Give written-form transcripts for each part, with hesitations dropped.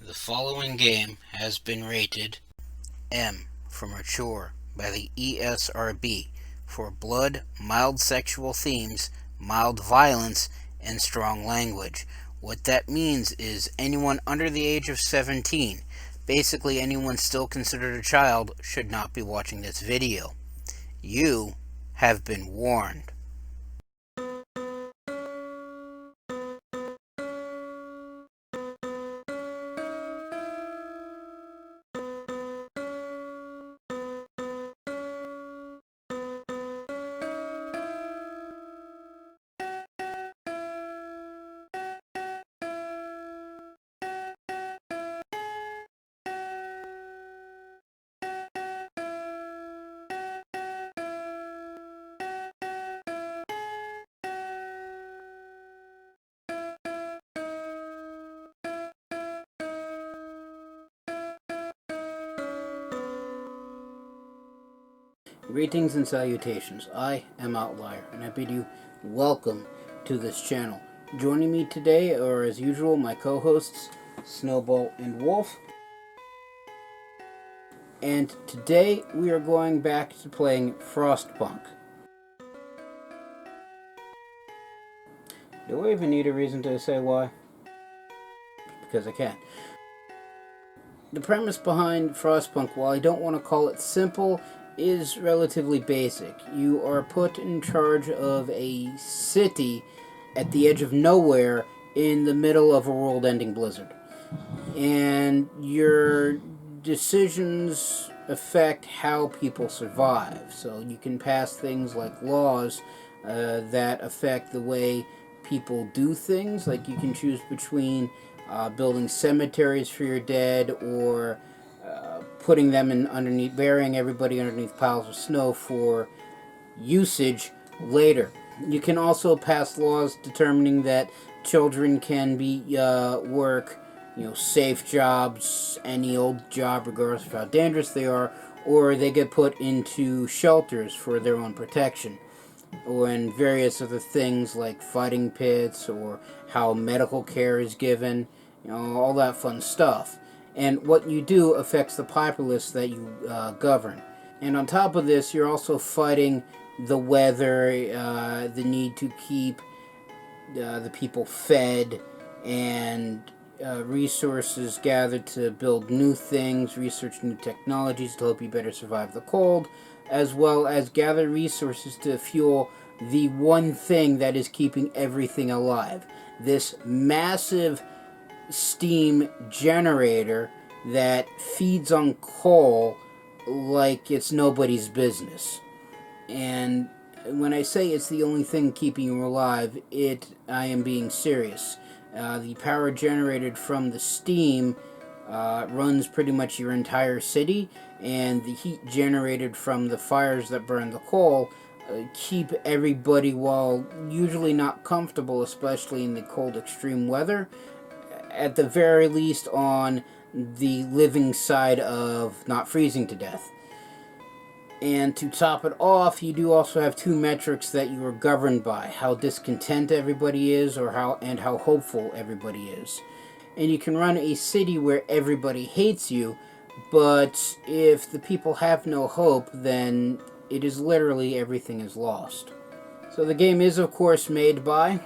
The following game has been rated M for mature by the ESRB for blood, mild sexual themes, mild violence, and strong language. What that means is anyone under the age of 17, basically anyone still considered a child, should not be watching this video. You have been warned. Greetings and salutations. I am Outlier, and I bid you welcome to this channel. Joining me today are, as usual, my co-hosts, Snowball and Wolf. And today we are going back to playing Frostpunk. Do I even need a reason to say why? Because I can. The premise behind Frostpunk, while I don't want to call it simple, is relatively basic. You are put in charge of a city at the edge of nowhere in the middle of a world-ending blizzard. And your decisions affect how people survive. So you can pass things like laws that affect the way people do things. Like you can choose between building cemeteries for your dead, or putting them in underneath, burying everybody underneath piles of snow for usage later. You can also pass laws determining that children can be work, safe jobs, any old job, regardless of how dangerous they are, or they get put into shelters for their own protection, or in various other things like fighting pits, or how medical care is given, all that fun stuff. And what you do affects the populace that you govern. And on top of this, you're also fighting the weather, the need to keep the people fed, and resources gathered to build new things, research new technologies to help you better survive the cold, as well as gather resources to fuel the one thing that is keeping everything alive. This massive steam generator that feeds on coal like it's nobody's business. And when I say it's the only thing keeping you alive, I am being serious. The power generated from the steam runs pretty much your entire city, and the heat generated from the fires that burn the coal keep everybody, while usually not comfortable, especially in the cold extreme weather, at the very least on the living side of not freezing to death. And to top it off, you do also have two metrics that you are governed by: how discontent everybody is, or how hopeful everybody is. And you can run a city where everybody hates you, but if the people have no hope, then it is literally everything is lost. So the game is, of course, made by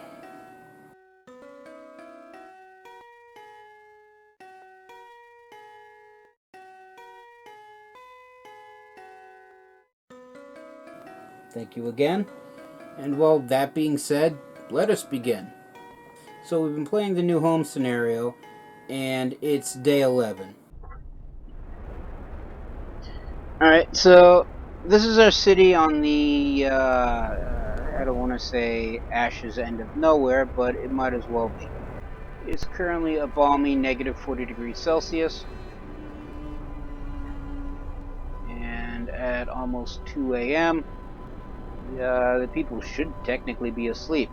Thank you again. And well, that being said, let us begin. So we've been playing the new home scenario, and it's day 11. Alright, so this is our city on the, I don't want to say Ash's end of nowhere, but it might as well be. It's currently a balmy negative 40 degrees Celsius, and at almost 2 a.m., the people should technically be asleep.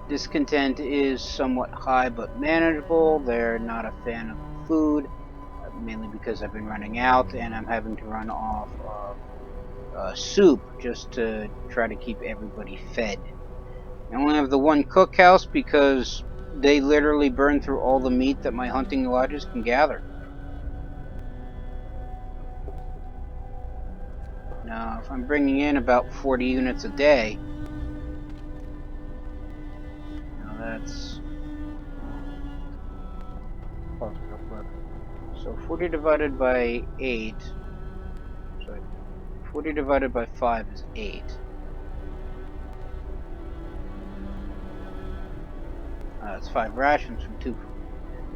Discontent is somewhat high but manageable. They're not a fan of food, mainly because I've been running out and I'm having to run off of soup just to try to keep everybody fed. I only have the one cookhouse because they literally burn through all the meat that my hunting lodges can gather. Now, if I'm bringing in about 40 units a day, now that's... Pause it real quick. So 40 divided by 8, sorry, 40 divided by 5 is 8. That's 5 rations from 2.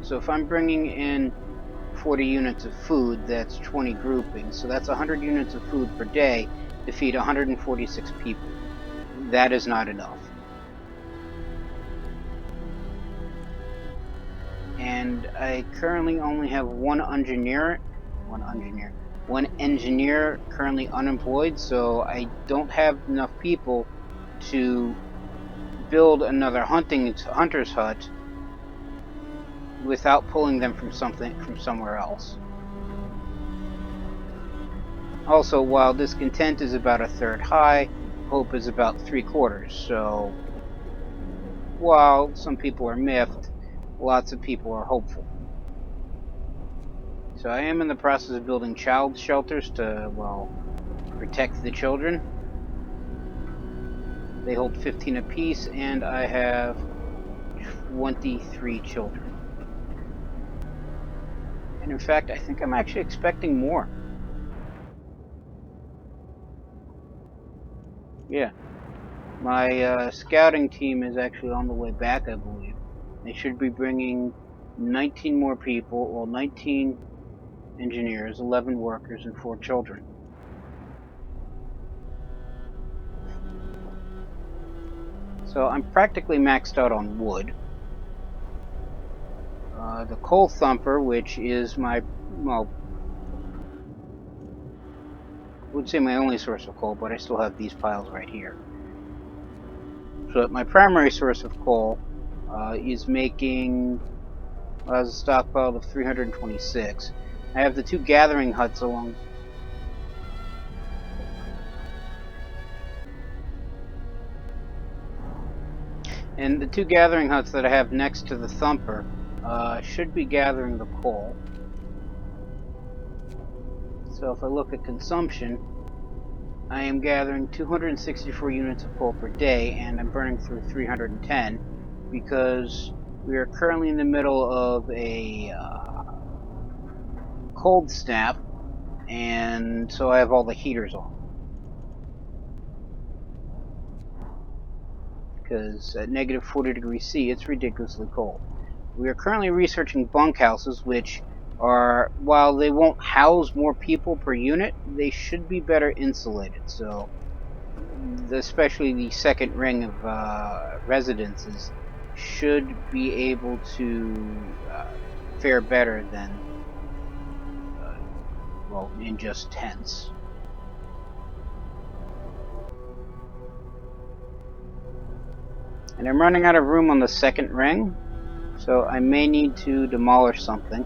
So if I'm bringing in 40 units of food, that's 20 groupings. So that's 100 units of food per day to feed 146 people. That is not enough. And I currently only have one engineer currently unemployed, so I don't have enough people to build another hunter's hut without pulling them from somewhere else. Also, while discontent is about a third high, hope is about 3/4. So while some people are miffed, lots of people are hopeful. So I am in the process of building child shelters to, well, protect the children. They hold 15 apiece, and I have 23 children. And in fact, I think I'm actually expecting more. Yeah. My scouting team is actually on the way back, I believe. They should be bringing 19 more people, well, 19 engineers, 11 workers, and 4 children. So I'm practically maxed out on wood. The coal thumper, which is my, well, I would say my only source of coal, but I still have these piles right here. So my primary source of coal is making, well, a stockpile of 326. I have the 2 gathering huts along. And the 2 gathering huts that I have next to the thumper should be gathering the coal. So if I look at consumption, I am gathering 264 units of coal per day, and I'm burning through 310 because we are currently in the middle of a cold snap, and so I have all the heaters on. Because at negative 40 degrees C, it's ridiculously cold. We are currently researching bunkhouses, which are, while they won't house more people per unit, they should be better insulated. So, especially the second ring of residences should be able to fare better than, well, in just tents. And I'm running out of room on the second ring, so I may need to demolish something.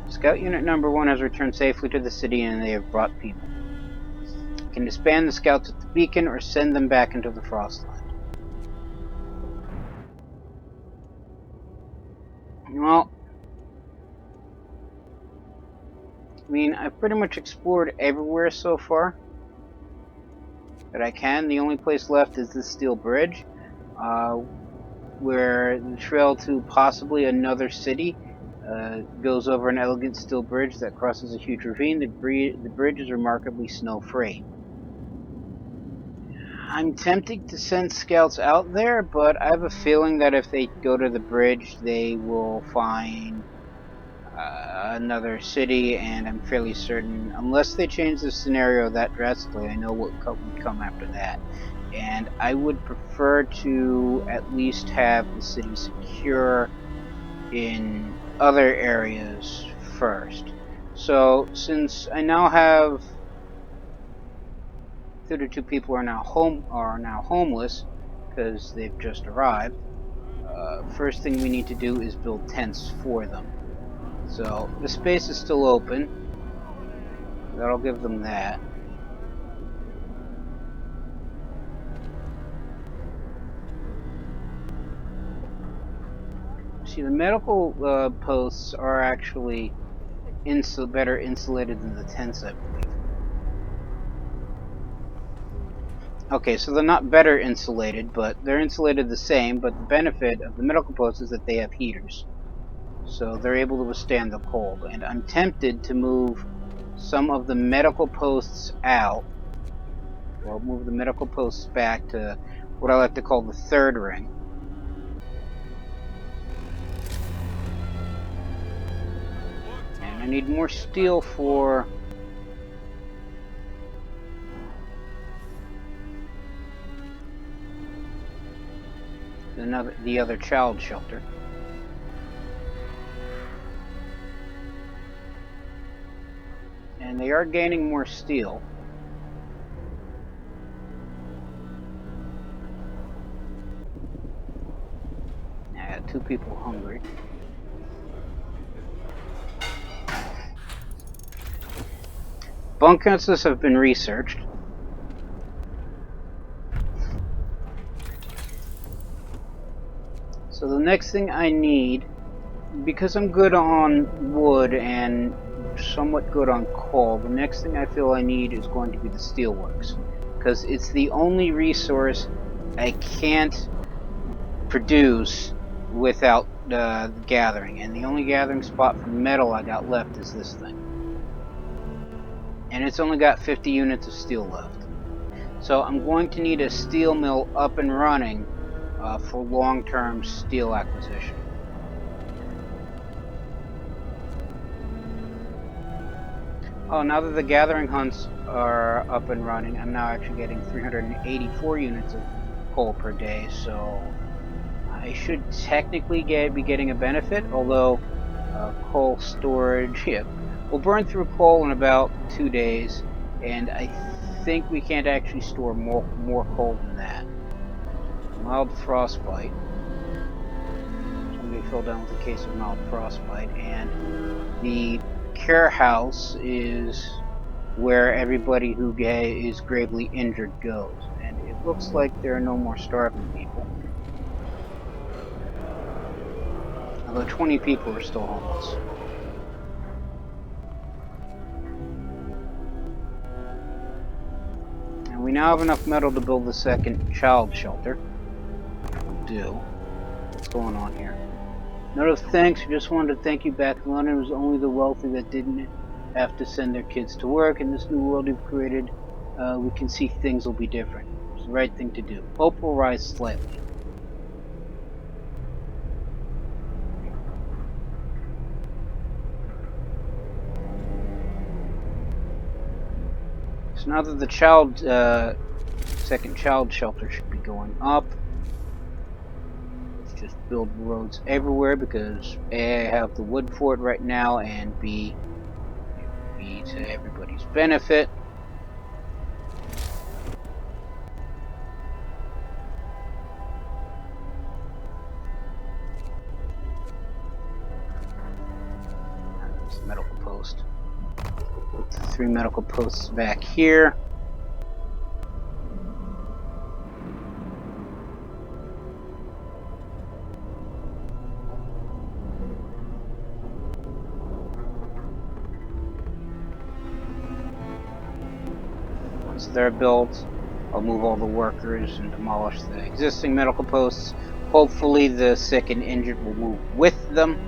Scout Unit number 1 has returned safely to the city, and they have brought people. You can disband the scouts at the beacon or send them back into the Frostland. Well, I mean, I've pretty much explored everywhere so far that I can. The only place left is this steel bridge, where the trail to possibly another city goes over an elegant steel bridge that crosses a huge ravine. The bridge is remarkably snow-free. I'm tempted to send scouts out there, but I have a feeling that if they go to the bridge, they will find another city, and I'm fairly certain, unless they change the scenario that drastically, I know what would come after that. And I would prefer to at least have the city secure in other areas first. So, since I now have 32 people are now homeless because they've just arrived, first thing we need to do is build tents for them. So the space is still open. That'll give them that. See, the medical posts are actually better insulated than the tents, I believe. Okay, so they're not better insulated, but they're insulated the same, but the benefit of the medical posts is that they have heaters. So they're able to withstand the cold. And I'm tempted to move some of the medical posts out. Well, move the medical posts back to what I like to call the third ring. And I need more steel for the other child shelter. And they are gaining more steel. I got 2 people hungry. Bunkhouses have been researched. So the next thing I need, because I'm good on wood and somewhat good on coal, the next thing I feel I need is going to be the steelworks. Because it's the only resource I can't produce without gathering. And the only gathering spot for metal I got left is this thing. And it's only got 50 units of steel left. So I'm going to need a steel mill up and running for long-term steel acquisition. Oh, now that the gathering hunts are up and running, I'm now actually getting 384 units of coal per day, so I should technically be getting a benefit, although coal storage, yeah, we'll burn through coal in about 2 days, and I think we can't actually store more coal than that. Mild frostbite. Somebody fell down with a case of mild frostbite, and the care house is where everybody who is gravely injured goes, and it looks like there are no more starving people. Although 20 people are still homeless. And we now have enough metal to build the second child shelter. We'll do. What's going on here? Note of thanks, I just wanted to thank you back in London. It was only the wealthy that didn't have to send their kids to work. In this new world you've created, we can see things will be different. It's the right thing to do. Hope will rise slightly. So now that the second child shelter should be going up, let's just build roads everywhere because A, I have the wood for it right now, and B, to everybody's benefit. There's the medical post. Put the 3 medical posts back here. Once they're built, I'll move all the workers and demolish the existing medical posts. Hopefully the sick and injured will move with them.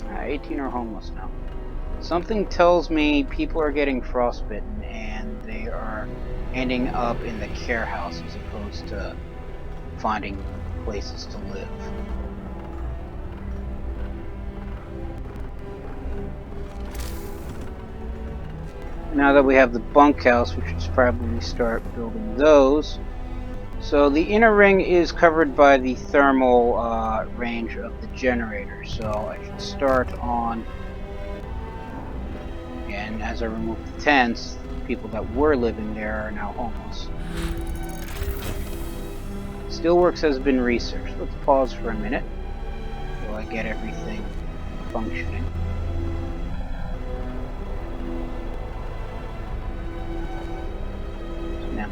Alright, 18 are homeless now. Something tells me people are getting frostbitten and they are ending up in the care house as opposed to finding places to live. Now that we have the bunkhouse, we should probably start building those. So the inner ring is covered by the thermal range of the generator, so I should start on, and as I remove the tents, people that were living there are now homeless. Steelworks has been researched. Let's pause for a minute while I get everything functioning.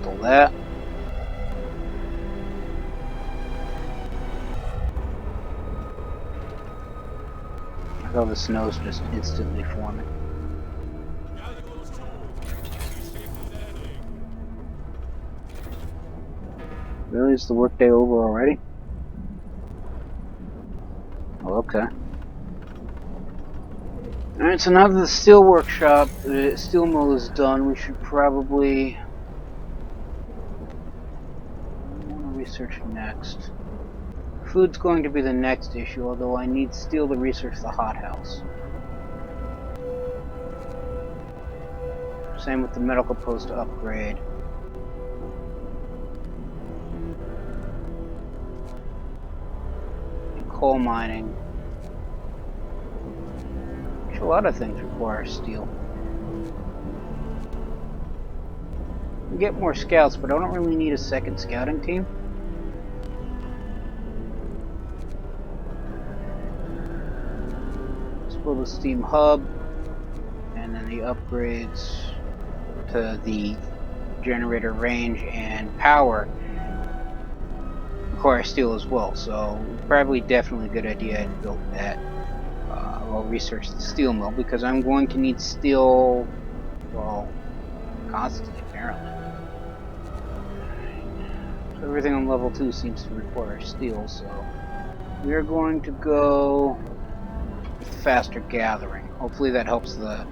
dismantle that. I thought the snow's just instantly forming. Really? Is the workday over already? Oh, okay. Alright, so now that the steel workshop, the steel mill is done, we should probably... I want to research next. Food's going to be the next issue, although I need steel to research the hothouse. Same with the medical post upgrade. And coal mining. A lot of things require steel. We get more scouts, but I don't really need a second scouting team. Let's build a steam hub, and then the upgrades to the generator range and power require steel as well. So probably definitely a good idea to build that. I'll research the steel mill because I'm going to need steel, well, constantly apparently. So everything on level 2 seems to require steel, so we're going to go with faster gathering. Hopefully that helps the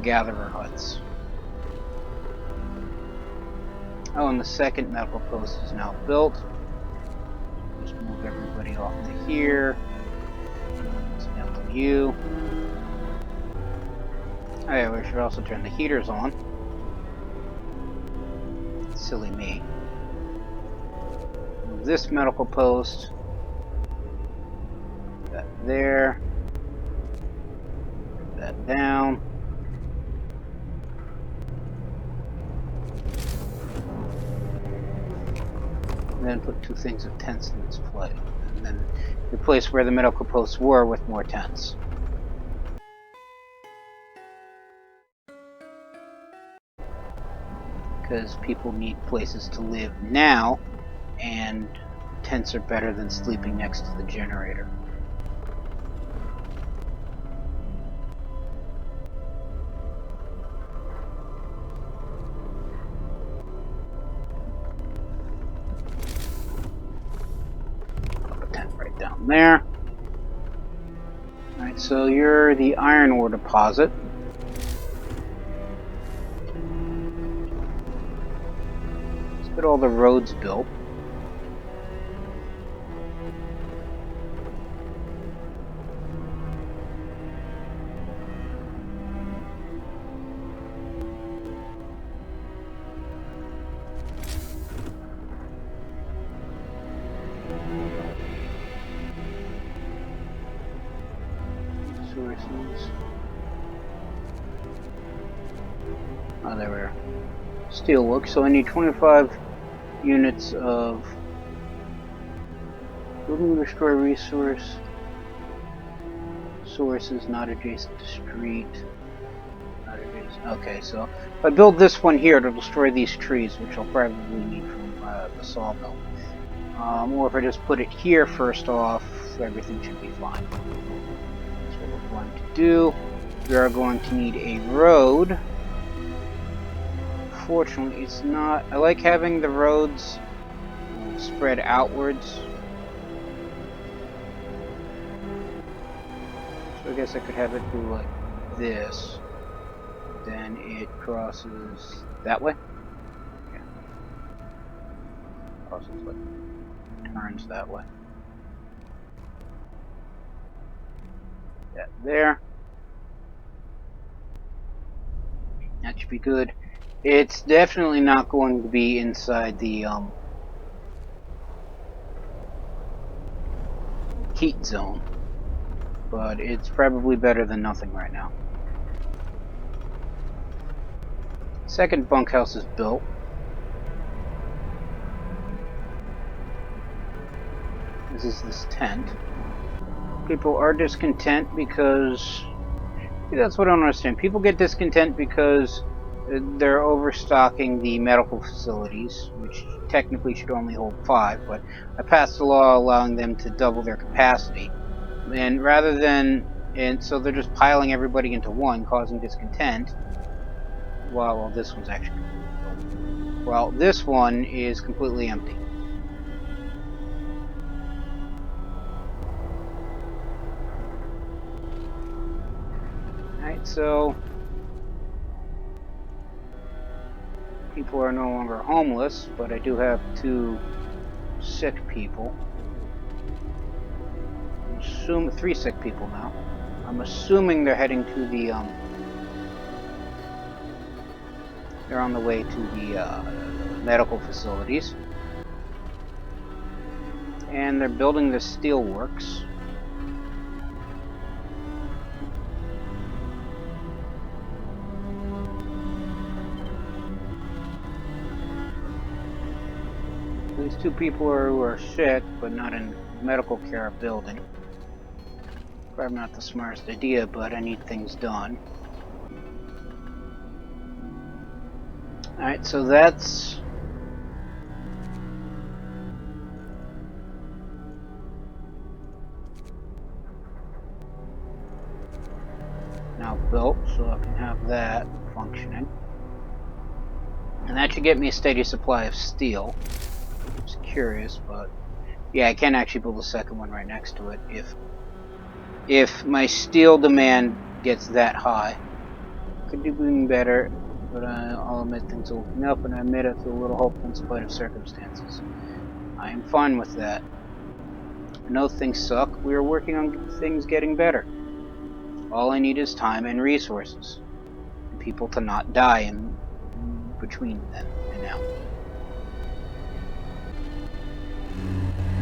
gatherer huts. Oh, and the second medical post is now built. Just move everybody off to here. Dismantle you. Oh yeah, we should also turn the heaters on. Silly me. Move this medical post. Put that there. Put that down. And then put 2 things of tents in its place. And then replace where the medical posts were with more tents. Because people need places to live now, and tents are better than sleeping next to the generator. Put a tent right down there. Alright, so you're the iron ore deposit. Get all the roads built. Sources. Oh, there we are. Steelwork, so I need 25 units of building destroy resource sources not adjacent to street. Not adjacent. Okay, so if I build this one here, it'll destroy these trees, which I'll probably need from the sawmill. Or if I just put it here first off, everything should be fine. That's what we're going to do. We are going to need a road. Fortunately, it's not. I like having the roads spread outwards. So I guess I could have it do like this. Then it crosses that way. Yeah. Crosses like turns that way. That there. That should be good. It's definitely not going to be inside the heat zone, but it's probably better than nothing right now. Second bunkhouse is built. This is this tent. People are discontent because... See, that's what I don't understand. People get discontent because they're overstocking the medical facilities, which technically should only hold 5, but I passed a law allowing them to double their capacity. And so they're just piling everybody into one, causing discontent. Well, this one's actually completely filled. Well, this one is completely empty. Alright, so people are no longer homeless, but I do have 2 sick people. 3 sick people now. I'm assuming they're heading to the, they're on the way to the medical facilities. And they're building the steelworks. These 2 people who are sick, but not in medical care building. Probably not the smartest idea, but I need things done. Alright, so that's now built, so I can have that functioning. And that should get me a steady supply of steel. Just curious, but yeah, I can actually build a second one right next to it if my steel demand gets that high. Could do even better, but I'll admit things are looking up, and I admit it's a little hopeful in spite of circumstances. I am fine with that. I know things suck. We are working on things getting better. All I need is time and resources, and people to not die in between then and now.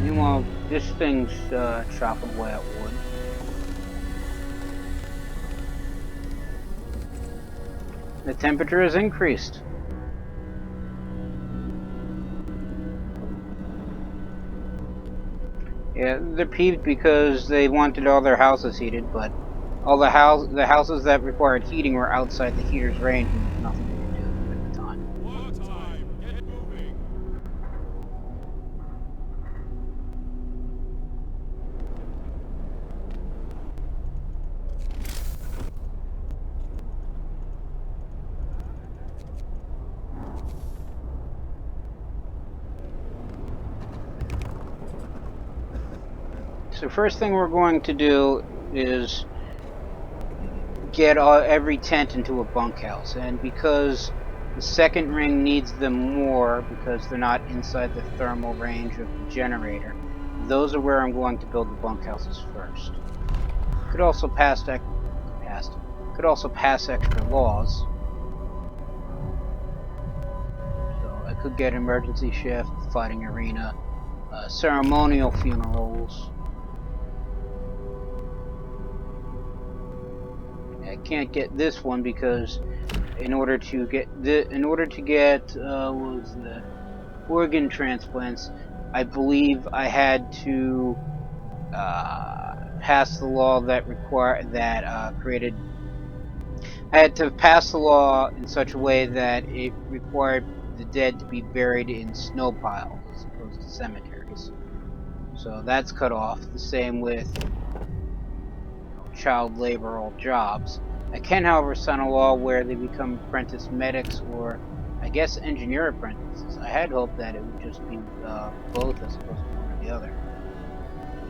Meanwhile, this thing's chopping away at wood. The temperature has increased. Yeah, they're peeved because they wanted all their houses heated, but all the houses that required heating were outside the heater's range, and there's nothing we could do at the time. Get moving. So first thing we're going to do is get every tent into a bunkhouse, and because the second ring needs them more because they're not inside the thermal range of the generator, those are where I'm going to build the bunkhouses first. Could also pass extra laws. So I could get emergency shift, fighting arena, ceremonial funerals. I can't get this one because in order to get what was the organ transplants, I believe I had to pass the law that I had to pass the law in such a way that it required the dead to be buried in snow piles as opposed to cemeteries. So that's cut off. The same with child labor or jobs. I can, however, sign a law where they become apprentice medics or, I guess, engineer apprentices. I had hoped that it would just be both as opposed to one or the other.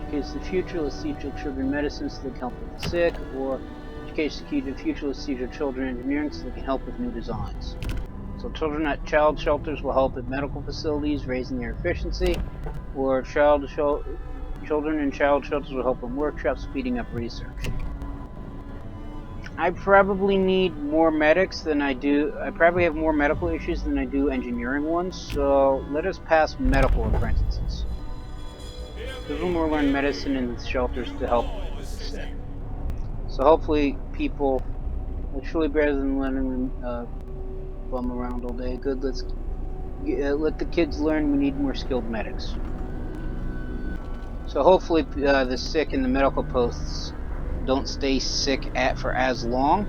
Educate the future, let's teach your children medicine so they can help with the sick, or educate the key to the future, let's teach your children engineering so they can help with new designs. So children at child shelters will help at medical facilities, raising their efficiency, or children in child shelters will help in workshops, speeding up research. I probably need more medics than I do. I probably have more medical issues than I do engineering ones, so let us pass medical apprentices. Children will learn medicine in the shelters to help the sick. So hopefully people, it's really better than letting them bum around all day. Good, let's let the kids learn. We need more skilled medics. So hopefully the sick in the medical posts don't stay sick for as long.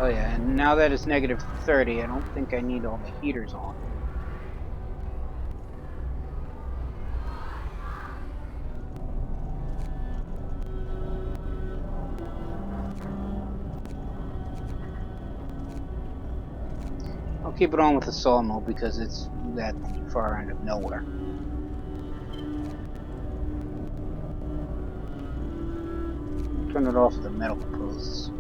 Oh yeah, and now that it's negative 30, I don't think I need all the heaters on. I'll keep it on with the sawmill because it's at the far end of nowhere. Turn it off the metal posts.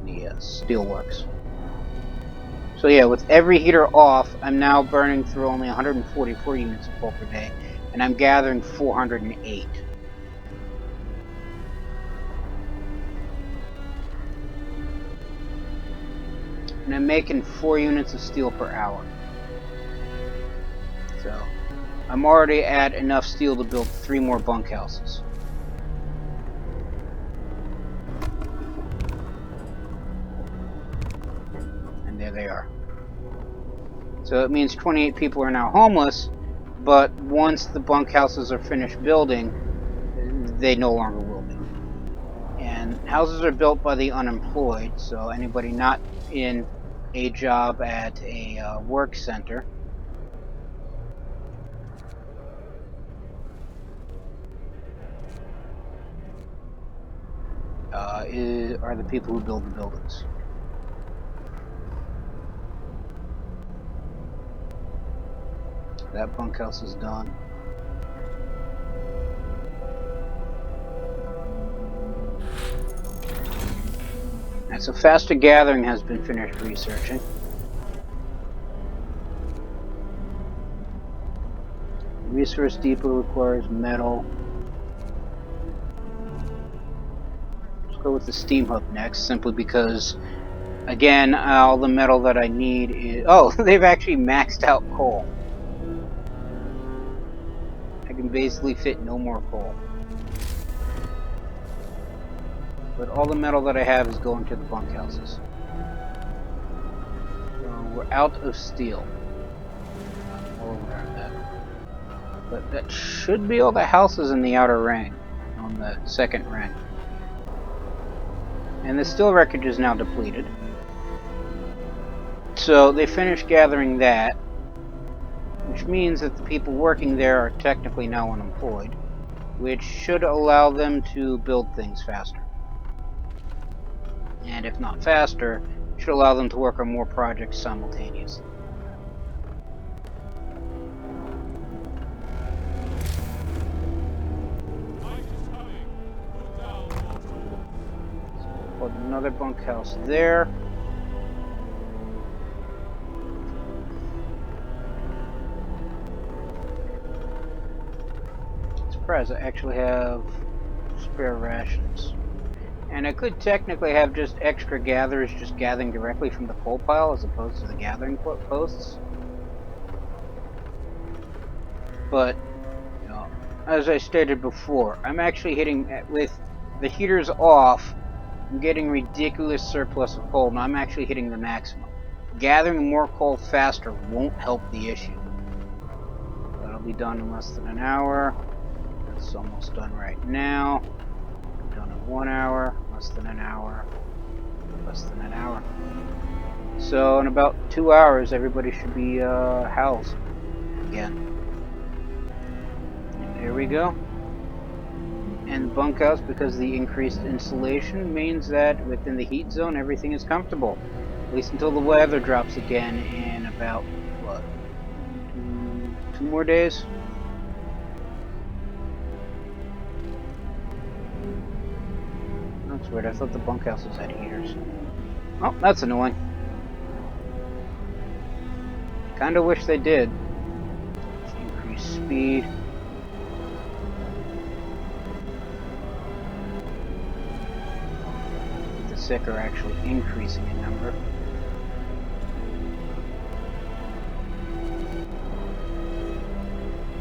The steelworks. So yeah, with every heater off, I'm now burning through only 144 units of coal per day, and I'm gathering 408. And I'm making 4 units of steel per hour. So I'm already at enough steel to build 3 more bunkhouses. And there they are. So it means 28 people are now homeless, but once the bunkhouses are finished building, they no longer will be. And houses are built by the unemployed, so anybody not in a job at a work center are the people who build the buildings. That bunkhouse is done. And so faster gathering has been finished researching. Resource depot requires metal. Let's go with the steam hub next, simply because, again, all the metal that I need is... Oh, they've actually maxed out coal. I can basically fit no more coal. But all the metal that I have is going to the bunkhouses. So we're out of steel. I'm well aware of that. But that should be all the houses in the outer ring, on the second ring. And the steel wreckage is now depleted. So they finished gathering that, which means that the people working there are technically now unemployed, which should allow them to build things faster. And if not faster, should allow them to work on more projects simultaneously. Put another bunkhouse there. I'm surprised I actually have spare rations. And I could technically have just extra gatherers just gathering directly from the coal pile as opposed to the gathering posts. But, you know, as I stated before, I'm actually hitting, with the heaters off, I'm getting ridiculous surplus of coal, and I'm actually hitting the maximum. Gathering more coal faster won't help the issue. That'll be done in less than an hour. That's almost done right now. Done in 1 hour, less than an hour, less than an hour. So in about 2 hours, everybody should be housed again. And there we go. And the bunkhouse, because the increased insulation, means that within the heat zone, everything is comfortable. At least until the weather drops again in about, what, 2 more days? That's weird. I thought the bunkhouses had heaters. Oh, that's annoying. Kinda wish they did. Increase speed. The sick are actually increasing in number.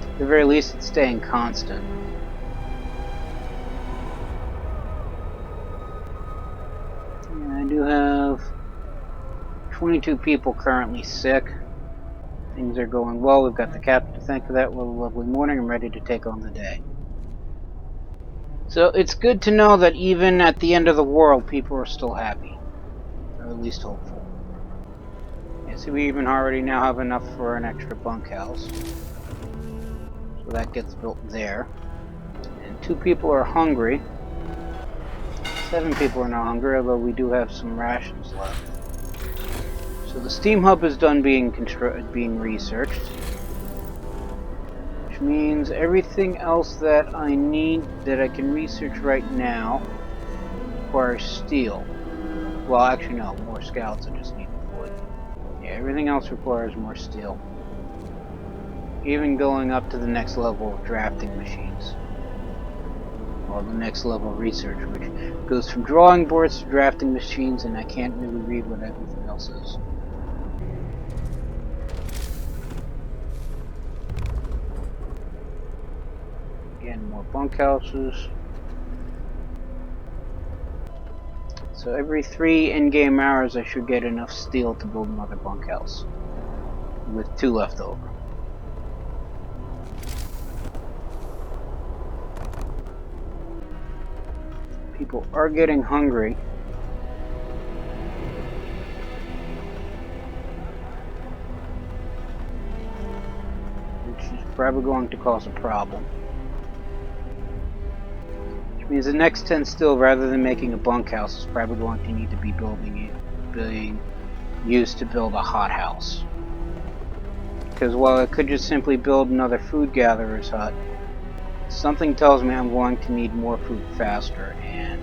At the very least, it's staying constant. I do have 22 people currently sick. Things are going well. We've got the captain to thank for that. Well, a lovely morning. I'm ready to take on the day. So it's good to know that even at the end of the world, people are still happy. Or at least hopeful. Yeah, see, we even already now have enough for an extra bunkhouse. So that gets built there. And 2 people are hungry. 7 people are now hungry, although we do have some rations left. So the steam hub is done being researched. Which means everything else that I need, that I can research right now, requires steel. Well, actually no, more scouts, I just need wood. Yeah, everything else requires more steel. Even going up to the next level of drafting machines. Or the next level of research, which goes from drawing boards to drafting machines, and I can't really read what everything else is. Again, more bunkhouses. So every 3 in-game hours I should get enough steel to build another bunkhouse. With 2 left over. People are getting hungry. Which is probably going to cause a problem. Which means the next 10 steel, rather than making a bunkhouse, is probably going to need to be being used to build a hothouse. Because while I could just simply build another food gatherer's hut, something tells me I'm going to need more food faster, and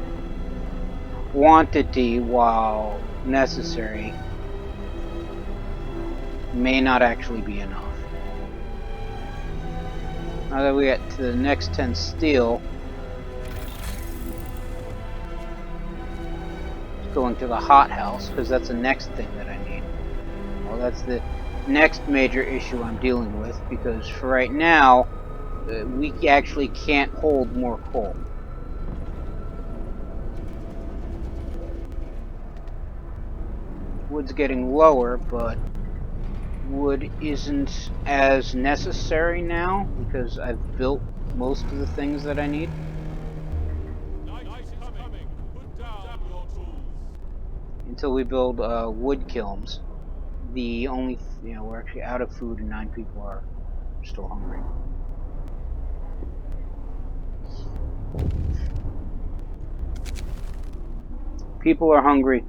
quantity, while necessary, may not actually be enough. Now that we get to the next 10 steel, going to the hothouse, because that's the next thing that I need. Well, that's the next major issue I'm dealing with, because for right now, we actually can't hold more coal. Wood's getting lower, but wood isn't as necessary now, because I've built most of the things that I need. Until we build wood kilns. The only, we're actually out of food and 9 people are still hungry. People are hungry.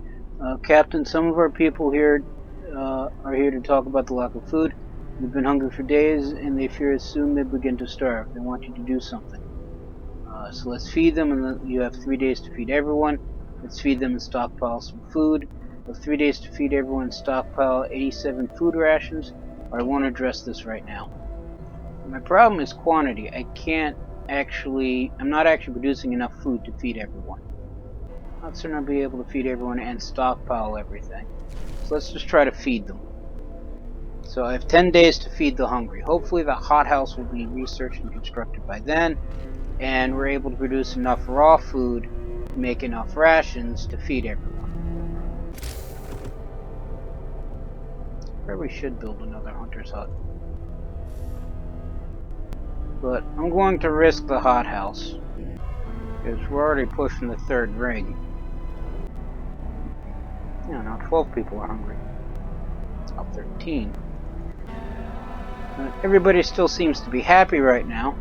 Captain, some of our people here are here to talk about the lack of food. They've been hungry for days, and they fear soon they begin to starve. They want you to do something. So let's feed them, and you have 3 days to feed everyone. Let's feed them and stockpile some food. You have 3 days to feed everyone and stockpile 87 food rations, or I won't address this right now. My problem is quantity. I'm not actually producing enough food to feed everyone. I'm not certain I'll be able to feed everyone and stockpile everything. So let's just try to feed them. So I have 10 days to feed the hungry. Hopefully the hothouse will be researched and constructed by then, and we're able to produce enough raw food to make enough rations to feed everyone. Probably should build another hunter's hut. But I'm going to risk the hothouse, because we're already pushing the 3rd ring. Yeah, now 12 people are hungry. Now 13. Everybody still seems to be happy right now.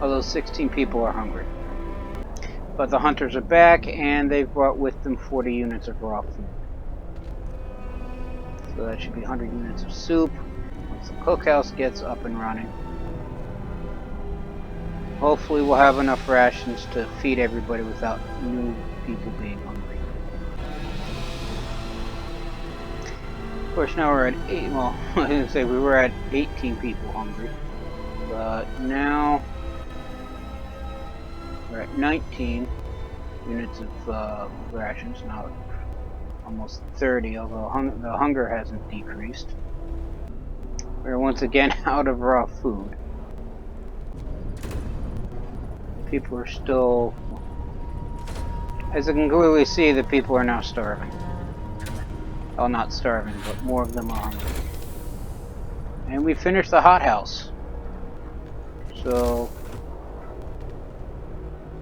Although 16 people are hungry. But the hunters are back, and they've brought with them 40 units of raw food. So that should be 100 units of soup once the cookhouse gets up and running. Hopefully we'll have enough rations to feed everybody without new people being hungry. Of course, now we're at 8, well, I was going to say we were at 18 people hungry. But now we're at 19 units of rations, now almost 30, although the hunger hasn't decreased. We're once again out of raw food. People are still, as I can clearly see, the people are now starving. Well, not starving, but more of them are hungry. And we finished the hothouse. So,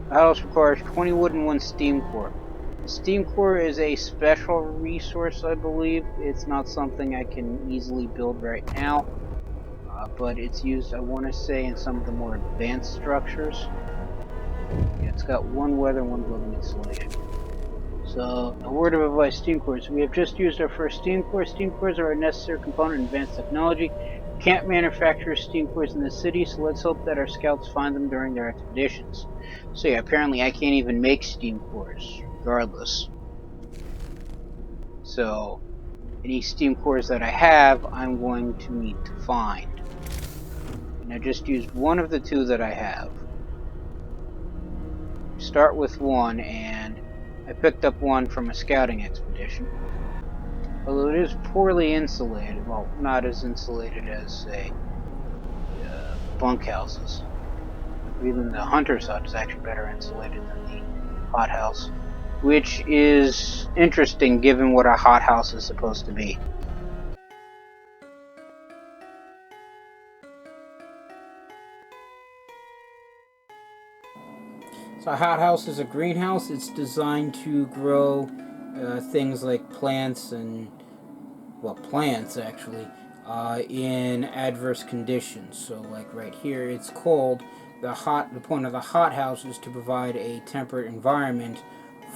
the house requires 20 wood and 1 steam core. The steam core is a special resource, I believe. It's not something I can easily build right now, but it's used, I want to say, in some of the more advanced structures. Yeah, it's got 1 weather and 1 building insulation. So, a word of advice, steam cores. We have just used our first steam core. Steam cores are a necessary component in advanced technology. We can't manufacture steam cores in the city, so let's hope that our scouts find them during their expeditions. So yeah, apparently I can't even make steam cores, regardless. So, any steam cores that I have, I'm going to need to find. And I just used one of the 2 that I have. Start with 1, and I picked up 1 from a scouting expedition. Although it is poorly insulated, well, not as insulated as, say, bunkhouses. Even the hunter's hut is actually better insulated than the hothouse, which is interesting given what a hothouse is supposed to be. So a hothouse is a greenhouse. It's designed to grow things like plants and, well, plants actually, in adverse conditions. So like right here, it's cold. The point of the hothouse is to provide a temperate environment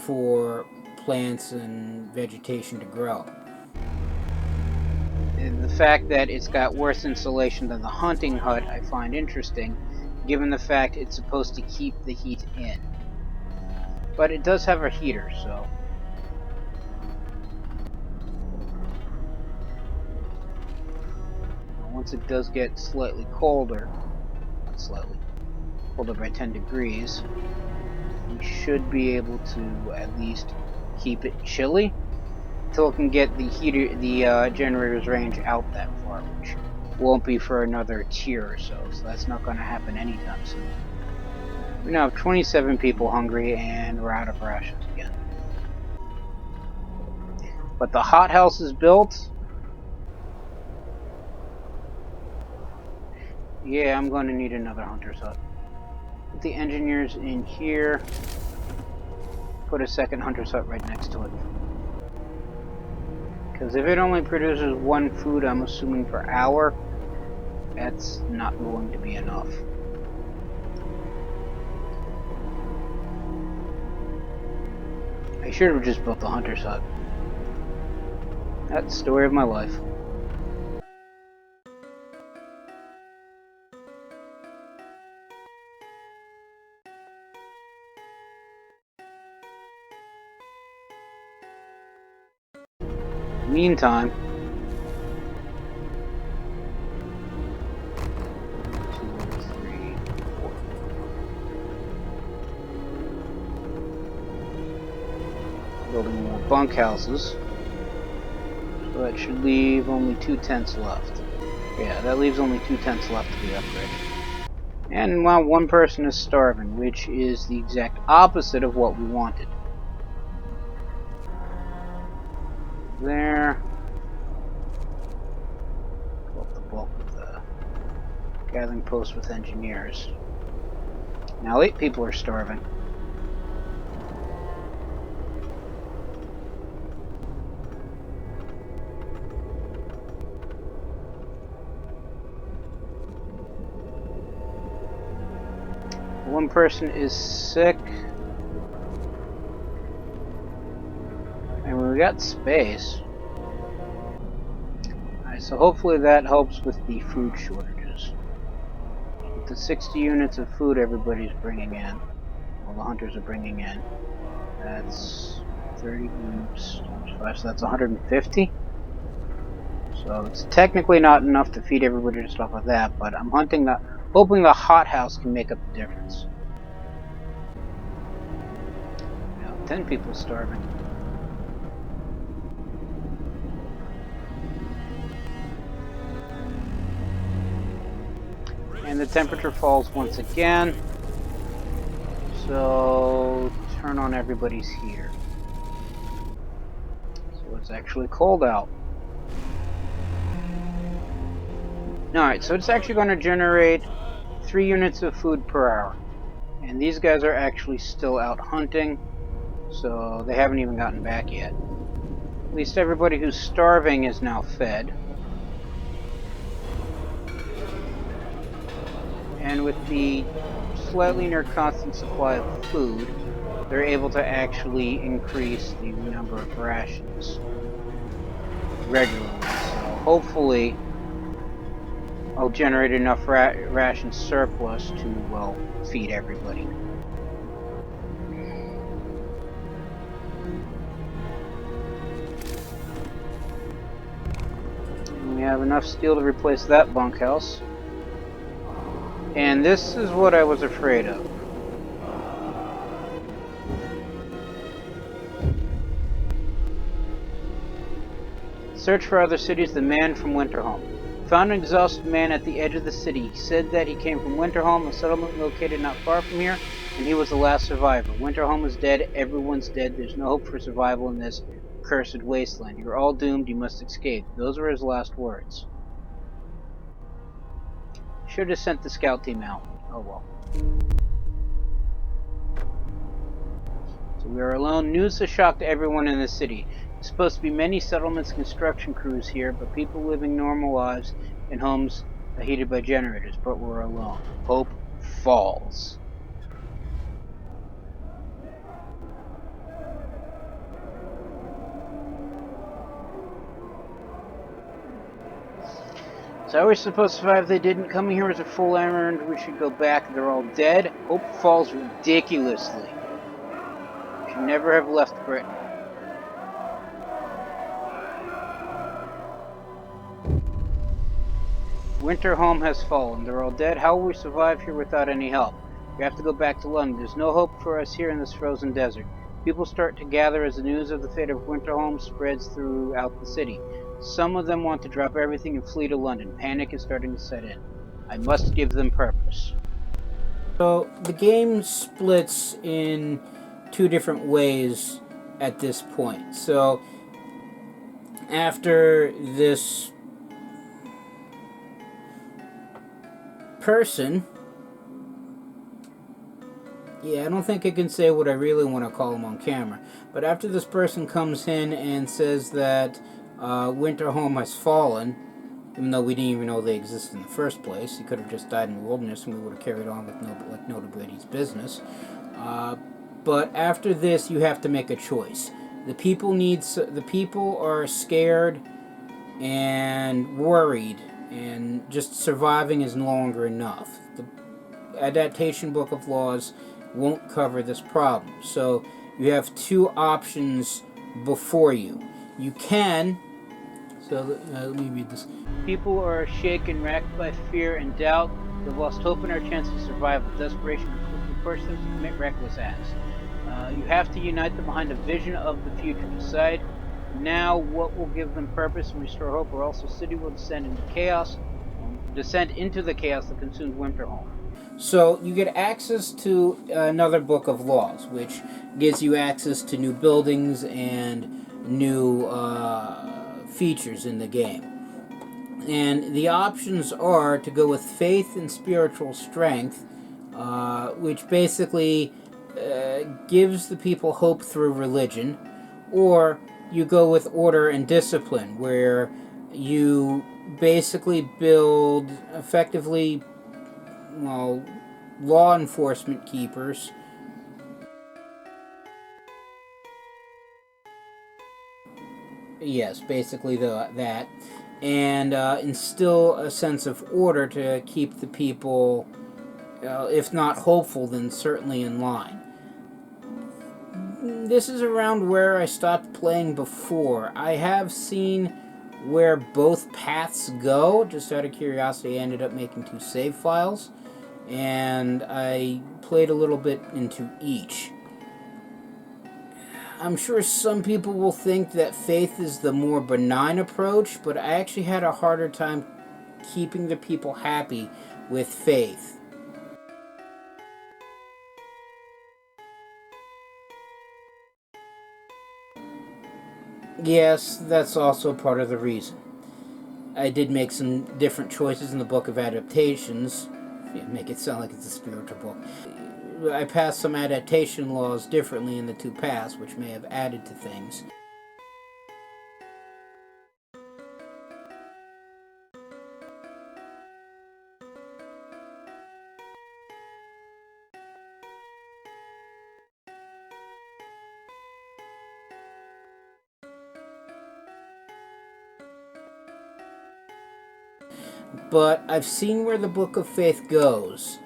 for plants and vegetation to grow. And the fact that it's got worse insulation than the hunting hut I find interesting, given the fact it's supposed to keep the heat in. But it does have a heater, so... Once it does get slightly colder, not slightly, colder by 10 degrees, we should be able to at least keep it chilly until it can get the generator's range out that far, which won't be for another tier or so that's not going to happen anytime soon. We now have 27 people hungry, and we're out of rations again. But the hothouse is built. Yeah, I'm going to need another hunter's hut. Put the engineers in here. Put a second hunter's hut right next to it. Because if it only produces 1 food, I'm assuming per hour, that's not going to be enough. I should have just built the hunter's hut. That's the story of my life. Meantime, 2, 3, 4. Building more bunkhouses. So that should leave only 2 tents left. Yeah, that leaves only 2 tents left to be upgraded. And well, 1 person is starving, which is the exact opposite of what we wanted. There. Go up the bulk of the gathering post with engineers. Now 8 people are starving. One person is sick. And we got space. Alright, so hopefully that helps with the food shortages. With the 60 units of food everybody's bringing in, well, the hunters are bringing in, that's 30 groups times 5, so that's 150. So it's technically not enough to feed everybody and stuff like that, but I'm hoping the hothouse can make up the difference. Now 10 people starving. And the temperature falls once again. So turn on everybody's here. So it's actually cold out. Alright, so it's actually going to generate 3 units of food per hour. And these guys are actually still out hunting, so they haven't even gotten back yet. At least everybody who's starving is now fed. And with the slightly near constant supply of food, they're able to actually increase the number of rations regularly. So hopefully I'll generate enough ration surplus to, well, feed everybody. And we have enough steel to replace that bunkhouse. And this is what I was afraid of. Search for other cities. The man from Winterhome. Found an exhausted man at the edge of the city. He said that he came from Winterhome, a settlement located not far from here, and he was the last survivor. Winterhome is dead. Everyone's dead. There's no hope for survival in this cursed wasteland. You're all doomed. You must escape. Those were his last words. Should have sent the scout team out. Oh well. So we are alone. News has shocked everyone in the city. There's supposed to be many settlements, construction crews here, but people living normal lives in homes heated by generators. But we're alone. Hope falls. So how are we supposed to survive? They didn't. Coming here as a full errand. We should go back. They're all dead. Hope falls ridiculously. Should never have left Britain. Winterhome has fallen. They're all dead. How will we survive here without any help? We have to go back to London. There's no hope for us here in this frozen desert. People start to gather as the news of the fate of Winterhome spreads throughout the city. Some of them want to drop everything and flee to London. Panic is starting to set in. I must give them purpose. So the game splits in 2 different ways at this point. So after this person, I don't think I can say what I really want to call him on camera, but after this person comes in and says that Winterhome has fallen, even though we didn't even know they existed in the first place, he could have just died in the wilderness and we would have carried on with nobody's business. But after this, you have to make a choice. The people are scared and worried, and just surviving is no longer enough. The adaptation book of laws won't cover this problem. So you have 2 options before you. You can... So let me read this. People are shaken, racked by fear and doubt. They've lost hope in our chance of survival. Desperation can push them to commit reckless acts. You have to unite them behind a vision of the future. Decide now what will give them purpose and restore hope, or else the city will descend into the chaos that consumes Winterhome. So you get access to another book of laws, which gives you access to new buildings and new features in the game. And the options are to go with faith and spiritual strength, which basically gives the people hope through religion, or you go with order and discipline, where you basically build effectively, well, law enforcement keepers. Yes, basically that. And instill a sense of order to keep the people, if not hopeful, then certainly in line. This is around where I stopped playing before. I have seen where both paths go. Just out of curiosity, I ended up making 2 save files, and I played a little bit into each. I'm sure some people will think that faith is the more benign approach, but I actually had a harder time keeping the people happy with faith. Yes, that's also part of the reason. I did make some different choices in the Book of Adaptations Yeah, make it sound like it's a spiritual book. I passed some adaptation laws differently in the two past, which may have added to things. But I've seen where the Book of Faith goes,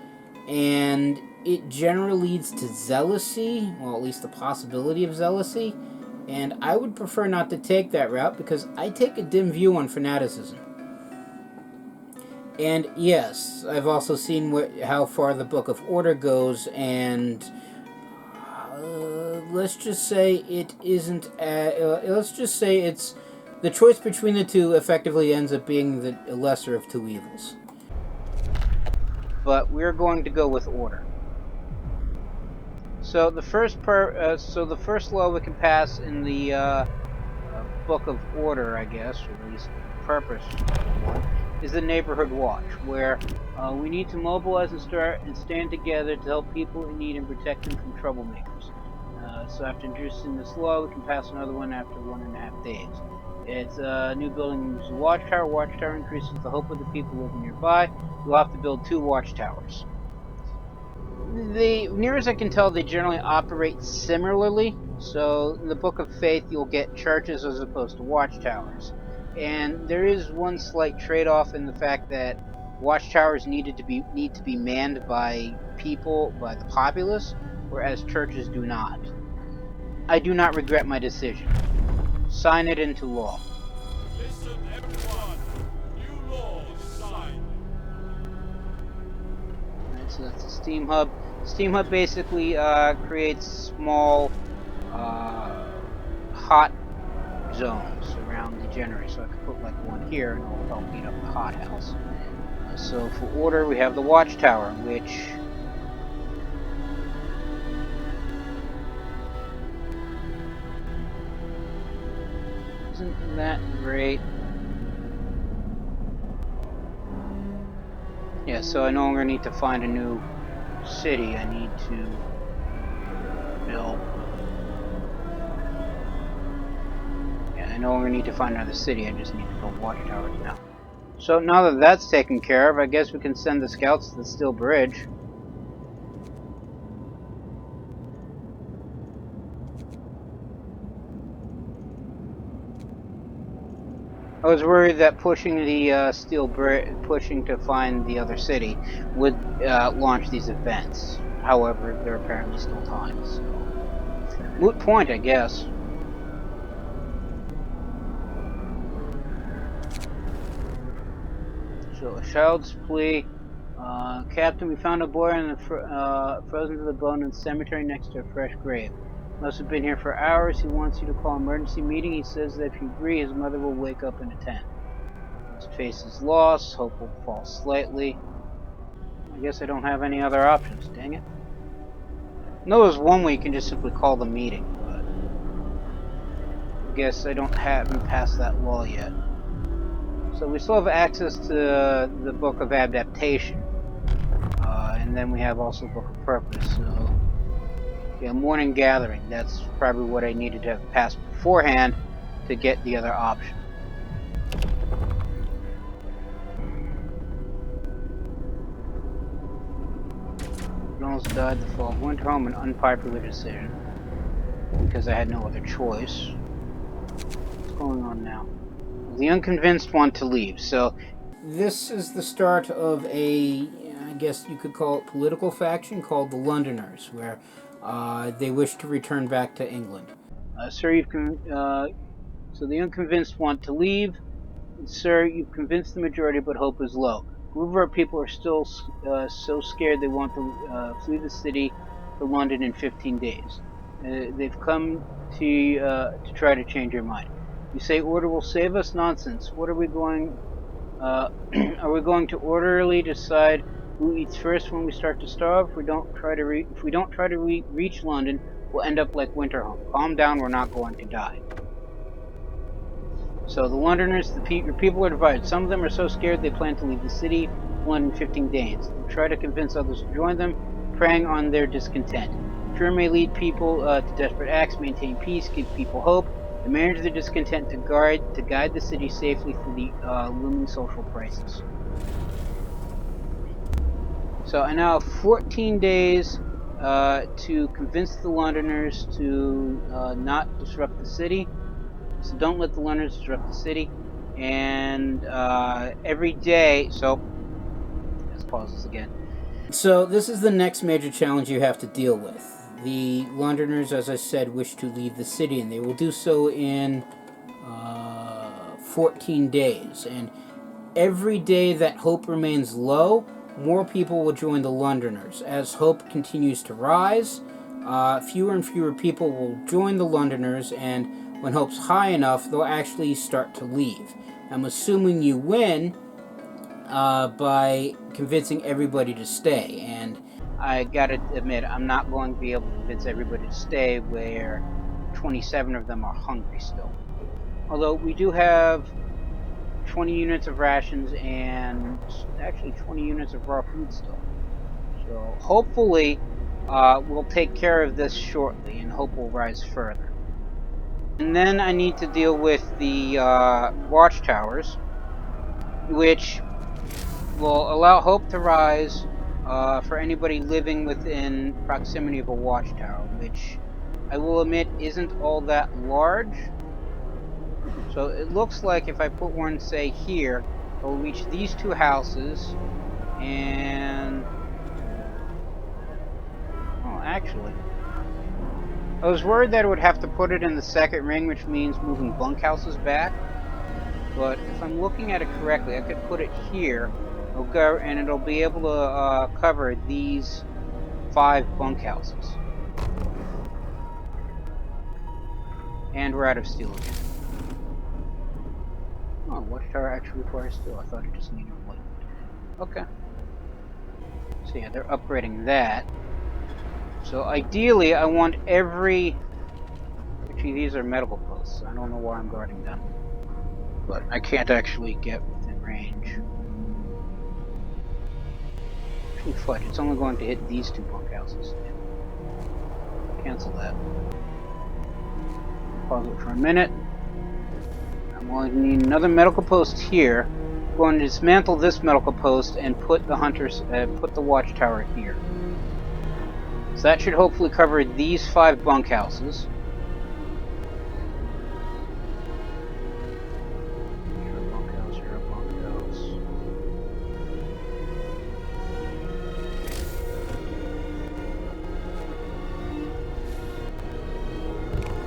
and it generally leads to zealousy, well, at least the possibility of zealousy, and I would prefer not to take that route because I take a dim view on fanaticism. And yes, I've also seen how far the Book of Order goes, and let's just say it isn't. Let's just say it's the choice between the two effectively ends up being the lesser of two evils. But we're going to go with Order. So the first the first law we can pass in the Book of Order, I guess, or at least purpose one, is the Neighborhood Watch, where we need to mobilize and stand together to help people in need and protect them from troublemakers. So after introducing this law, we can pass another one after 1.5 days. It's a new building moves a watchtower. Watchtower increases the hope of the people living nearby. You'll have to build 2 watchtowers. Near as I can tell, they generally operate similarly. So in the Book of Faith, you'll get churches as opposed to watchtowers. And there is one slight trade-off in the fact that watchtowers need to be manned by people, by the populace, whereas churches do not. I do not regret my decision. Sign it into law. Listen, everyone. New law is signed. Alright, so that's the Steam Hub. Steam Hub basically creates small hot zones around the generator. So I could put like one here and it'll help heat up the hothouse. So for Order, we have the Watchtower, which isn't that great. Yeah, so I no longer need to find a new city. I need to build. Yeah, I no longer need to find another city. I just need to build watchtowers now. So now that that's taken care of, I guess we can send the scouts to the Steel Bridge. I was worried that pushing the Steel Bridge, pushing to find the other city, would launch these events. However, there are apparently still time, so moot point, I guess. So a child's plea. Captain, we found a boy frozen to the bone in the cemetery next to a fresh grave. Must have been here for hours. He wants you to call an emergency meeting. He says that if you agree, his mother will wake up and attend. His face is lost. Hope will fall slightly. I guess I don't have any other options. Dang it. No, there's one way you can just simply call the meeting, but I guess I haven't passed that law yet. So we still have access to the Book of Adaptation, and then we have also Book of Purpose. So yeah, Morning Gathering. That's probably what I needed to have passed beforehand to get the other option. Almost died the fall of Winterhome, an unpopular decision because I had no other choice. What's going on now? The unconvinced want to leave. So this is the start of a, I guess you could call it, political faction called the Londoners, where they wish to return back to England. Sir, so the unconvinced want to leave. Sir, you've convinced the majority, but hope is low. A group of our people are still so scared they want to flee the city to London in 15 days. They've come to try to change your mind. You say Order will save us? Nonsense. What are we going? Are we going to orderly decide who eats first when we start to starve? If we don't try to reach London, we'll end up like Winterhome. Calm down. We're not going to die. So the Londoners, your people are divided. Some of them are so scared they plan to leave the city. London 15 days. They'll try to convince others to join them, preying on their discontent. Fear may lead people to desperate acts, maintain peace, give people hope, and manage their discontent to guide the city safely through the looming social crisis. So I now have 14 days to convince the Londoners to not disrupt the city. So don't let the Londoners disrupt the city. And every day, so let's pause this again. So this is the next major challenge you have to deal with. The Londoners, as I said, wish to leave the city, and they will do so in 14 days. And every day that hope remains low, more people will join the Londoners. As hope continues to rise, fewer and fewer people will join the Londoners, and when hope's high enough, they'll actually start to leave. I'm assuming you win by convincing everybody to stay, and I gotta admit, I'm not going to be able to convince everybody to stay where 27 of them are hungry still. Although we do have 20 units of rations and actually 20 units of raw food still. So hopefully we'll take care of this shortly, and hope will rise further. And then I need to deal with the watchtowers, which will allow hope to rise for anybody living within proximity of a watchtower, which I will admit isn't all that large. So it looks like if I put one, say, here, it'll reach these two houses, and... oh, actually, I was worried that it would have to put it in the second ring, which means moving bunkhouses back. But if I'm looking at it correctly, I could put it here, it'll go, and it'll be able to cover these 5 bunkhouses. And we're out of steel again. Oh, watchtower actually requires steel. I thought it just needed wood. Okay. So yeah, they're upgrading that. So ideally, I want every... actually, these are medical posts. I don't know why I'm guarding them. But I can't actually get within range. Actually, fudge. It's only going to hit these 2 bunkhouses. Cancel that. Pause it for a minute. I'm going to need another medical post here. I'm going to dismantle this medical post and put the hunters, put the watchtower here. So that should hopefully cover these 5 bunkhouses. You're a bunkhouse, you're a bunkhouse.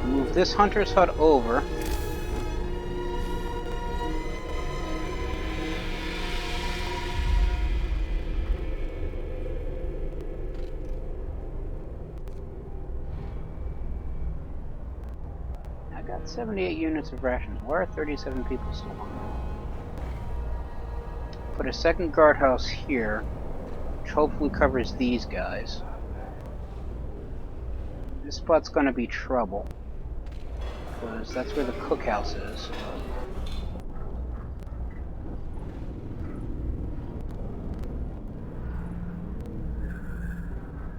Move this hunter's hut over. I got 78 units of rations. Why are 37 people still hungry? Put a second guardhouse here, which hopefully covers these guys. This spot's gonna be trouble, because that's where the cookhouse is.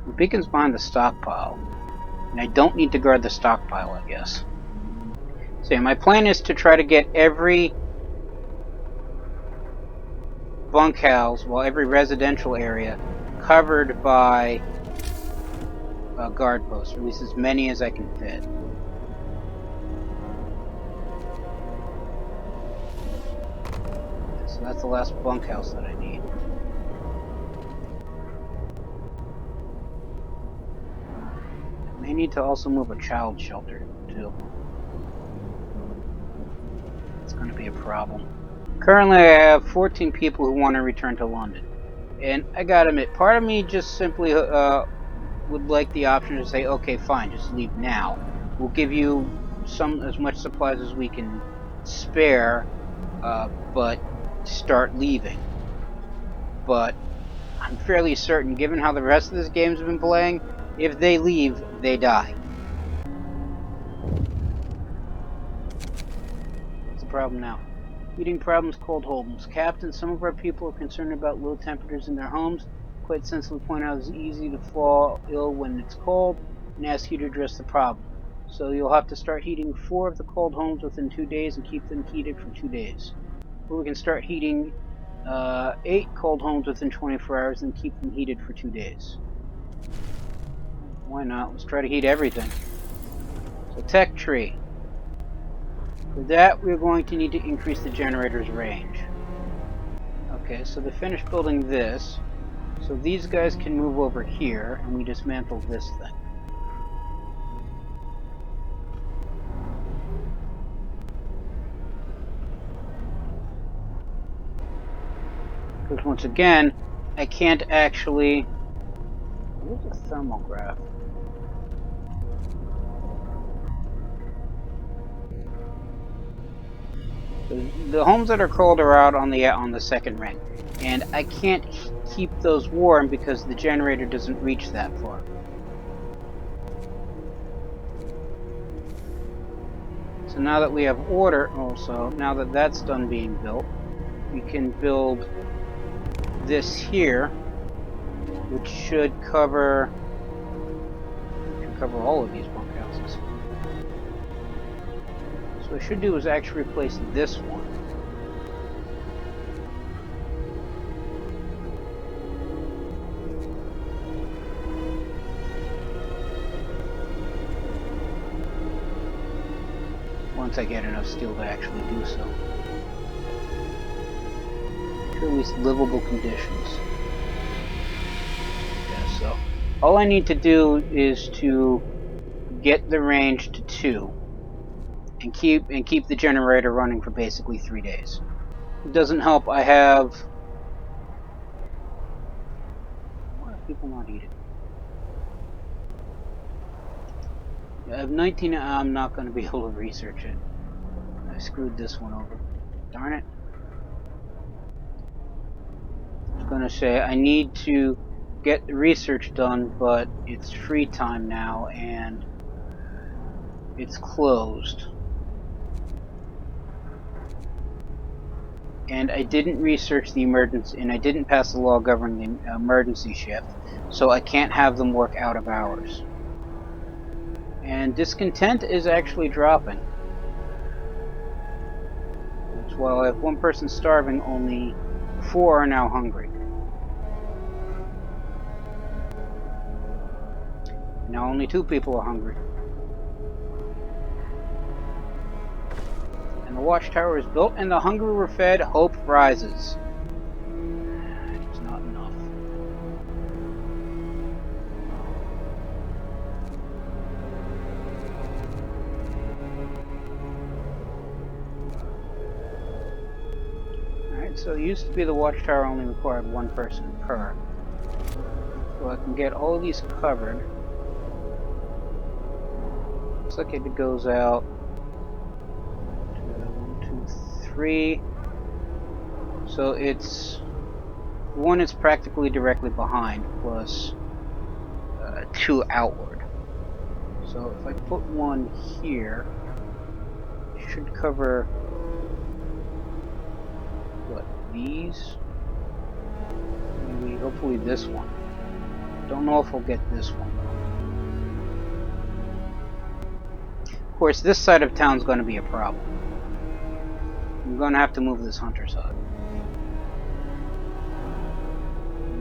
The beacon's behind the stockpile, and I don't need to guard the stockpile, I guess. So yeah, my plan is to try to get every bunkhouse, well, every residential area covered by guard posts, or at least as many as I can fit. So that's the last bunkhouse that I need. I may need to also move a child shelter, too. It's going to be a problem. Currently, I have 14 people who want to return to London. And I gotta admit, part of me just simply would like the option to say, okay, fine, just leave now. We'll give you as much supplies as we can spare, but start leaving. But I'm fairly certain, given how the rest of this game's been playing, if they leave, they die. What's the problem now? Heating problems, cold homes. Captain, some of our people are concerned about low temperatures in their homes. Quite sensibly point out it's easy to fall ill when it's cold and ask you to address the problem. So you'll have to start heating 4 of the cold homes within 2 days and keep them heated for 2 days. Or we can start heating 8 cold homes within 24 hours and keep them heated for 2 days. Why not? Let's try to heat everything. So tech tree. For that, we're going to need to increase the generator's range. Okay, so they finished building this. So these guys can move over here, and we dismantle this thing. Because once again, I can't actually... Where's the thermograph? The homes that are cold are out on the second ring, and I can't keep those warm because the generator doesn't reach that far. So now that we have order, also now that that's done being built, we can build this here, which should cover all of these bunkhouses. So what I should do is actually replace this one. Once I get enough steel to actually do so. To at least livable conditions. Yeah, so all I need to do is to get the range to 2 and keep the generator running for basically 3 days. It doesn't help I have... Why are people not eating? I have 19, I'm not going to be able to research it. I screwed this one over. Darn it. I was going to say, I need to get the research done, but it's free time now, and it's closed. And I didn't research the emergency, and I didn't pass the law governing the emergency shift, so I can't have them work out of hours. And discontent is actually dropping. While I have 1 person starving, only 4 are now hungry. Now only 2 people are hungry. And the watchtower is built, and the hungry were fed. Hope rises. It's not enough. So it used to be the watchtower only required 1 person per. So I can get all of these covered. Looks like it goes out 1, 2, 3. So it's 1 is practically directly behind, plus 2 outward. So if I put 1 here, it should cover these, maybe hopefully this one. Don't know if we'll get this one. Of course, this side of town is going to be a problem. I'm going to have to move this hunter's hut.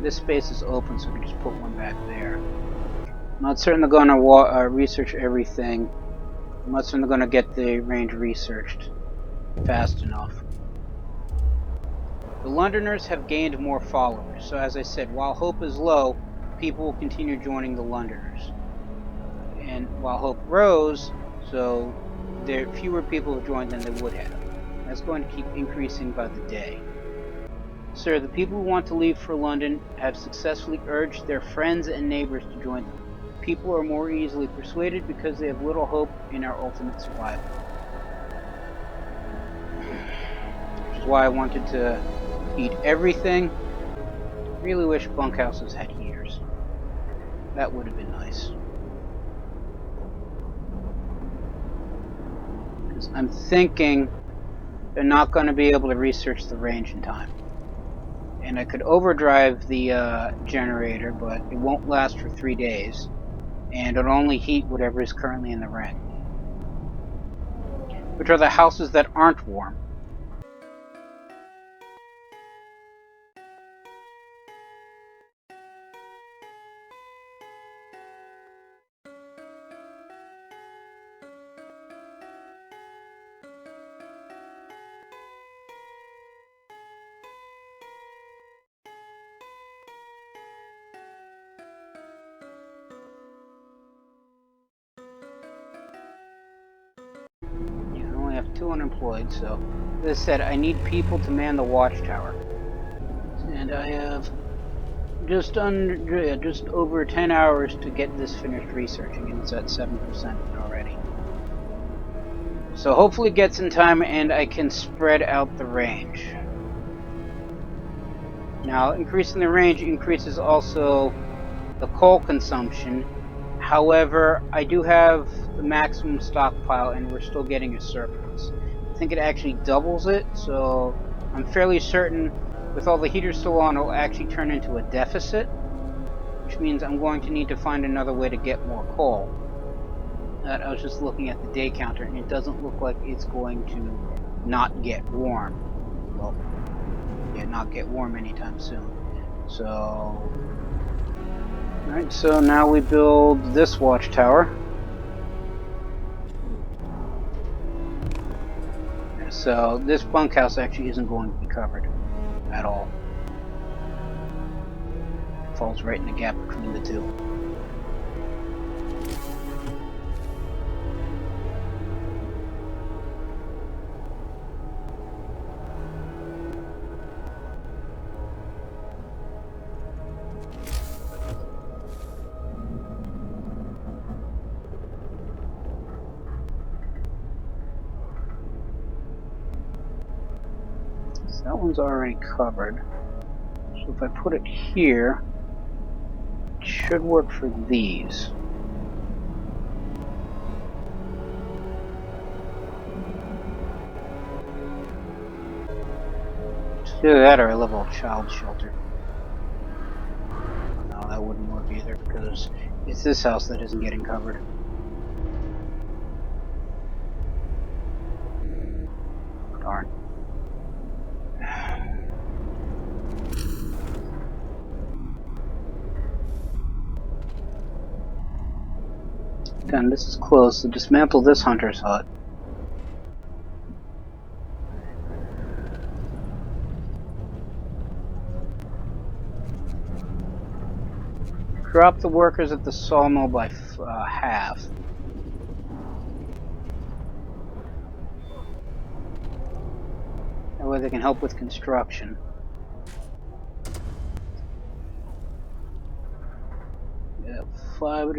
This space is open, so we can just put 1 back there. I'm not certainly going to research everything. I'm not certainly going to get the range researched fast enough. The Londoners have gained more followers, so as I said, while hope is low, people will continue joining the Londoners. And while hope rose, so there fewer people have joined than they would have. That's going to keep increasing by the day. Sir, the people who want to leave for London have successfully urged their friends and neighbors to join them. People are more easily persuaded because they have little hope in our ultimate survival. Which is why I wanted to heat everything. Really wish bunkhouses had heaters. That would have been nice. Because I'm thinking they're not going to be able to research the range in time. And I could overdrive the generator, but it won't last for 3 days. And it'll only heat whatever is currently in the ring. Which are the houses that aren't warm. I have 2 unemployed, so as I said, I need people to man the watchtower, and I have just over 10 hours to get this finished researching, and it's at 7% already. So hopefully it gets in time, and I can spread out the range. Now, increasing the range increases also the coal consumption. However, I do have the maximum stockpile and we're still getting a surplus. I think it actually doubles it, so I'm fairly certain with all the heaters still on, it'll actually turn into a deficit, which means I'm going to need to find another way to get more coal. I was just looking at the day counter and it doesn't look like it's going to not get warm. Well, yeah, not get warm anytime soon. So alright, so now we build this watchtower. So this bunkhouse actually isn't going to be covered at all. It falls right in the gap between the two. That one's already covered. So if I put it here, it should work for these. Either that or a level child shelter. No, that wouldn't work either because it's this house that isn't getting covered. Darn. Done. This is close, so dismantle this hunter's hut. Drop the workers at the sawmill by half. That way they can help with construction. Yeah,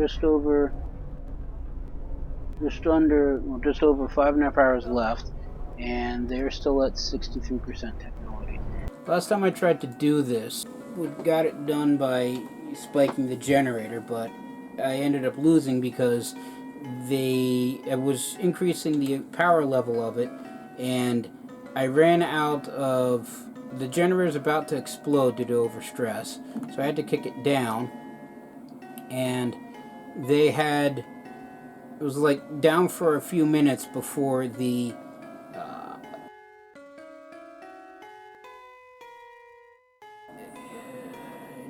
just over 5.5 hours left, and they're still at 63% technology. Last time I tried to do this, we got it done by spiking the generator, but I ended up losing because I was increasing the power level of it, and I ran out of the generator's about to explode due to overstress, so I had to kick it down, and it was like down for a few minutes before the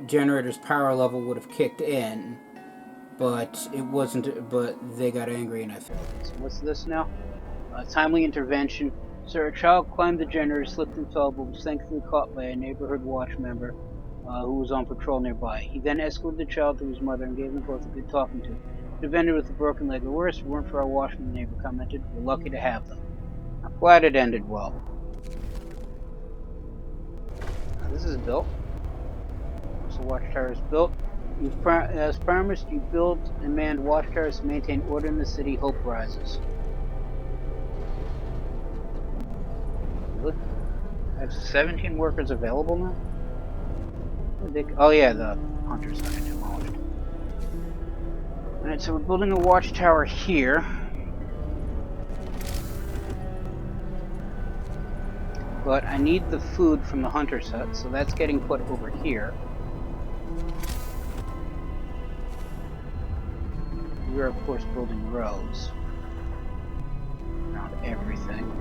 generator's power level would have kicked in, but it wasn't. But they got angry and I failed. So what's this now? Timely intervention. Sir, a child climbed the generator, slipped and fell, but was thankfully caught by a neighborhood watch member who was on patrol nearby. He then escorted the child to his mother and gave them both a good talking to. It have ended with a broken leg. The worst, if it weren't for our watchman, the neighbor commented. We're lucky to have them. I'm glad it ended well. This is built. So watchtower is built. As promised, you built and manned watchtowers to maintain order in the city. Hope rises. Really? I have 17 workers available now? Oh yeah, the hunters got demolished. Alright, so we're building a watchtower here. But I need the food from the hunter's hut, so that's getting put over here. We're of course building roads around everything.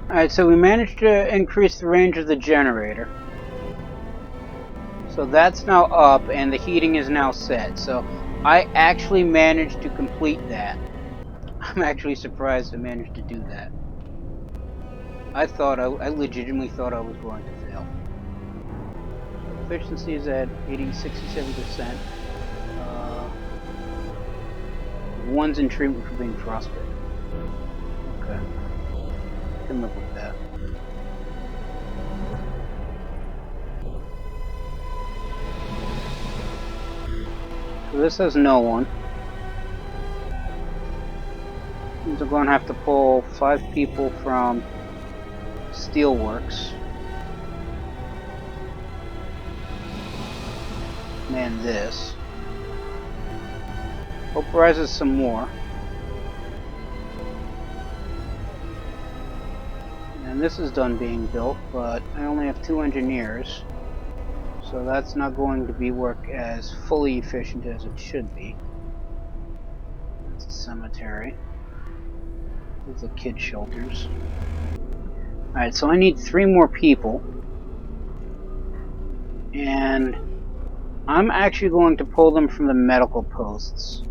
Alright, so we managed to increase the range of the generator. So that's now up and the heating is now set. So I actually managed to complete that. I'm actually surprised I managed to do that. I legitimately thought I was going to fail. Efficiency is at 67%. One's in treatment for being frostbitten. Okay. Can live with that. So this has no one. Means I'm going to have to pull 5 people from Steelworks. Man, this. Hope rises some more. And this is done being built, but I only have 2 engineers. So that's not going to be work as fully efficient as it should be. That's a cemetery. These are kid shelters. Alright, so I need 3 more people. And I'm actually going to pull them from the medical posts.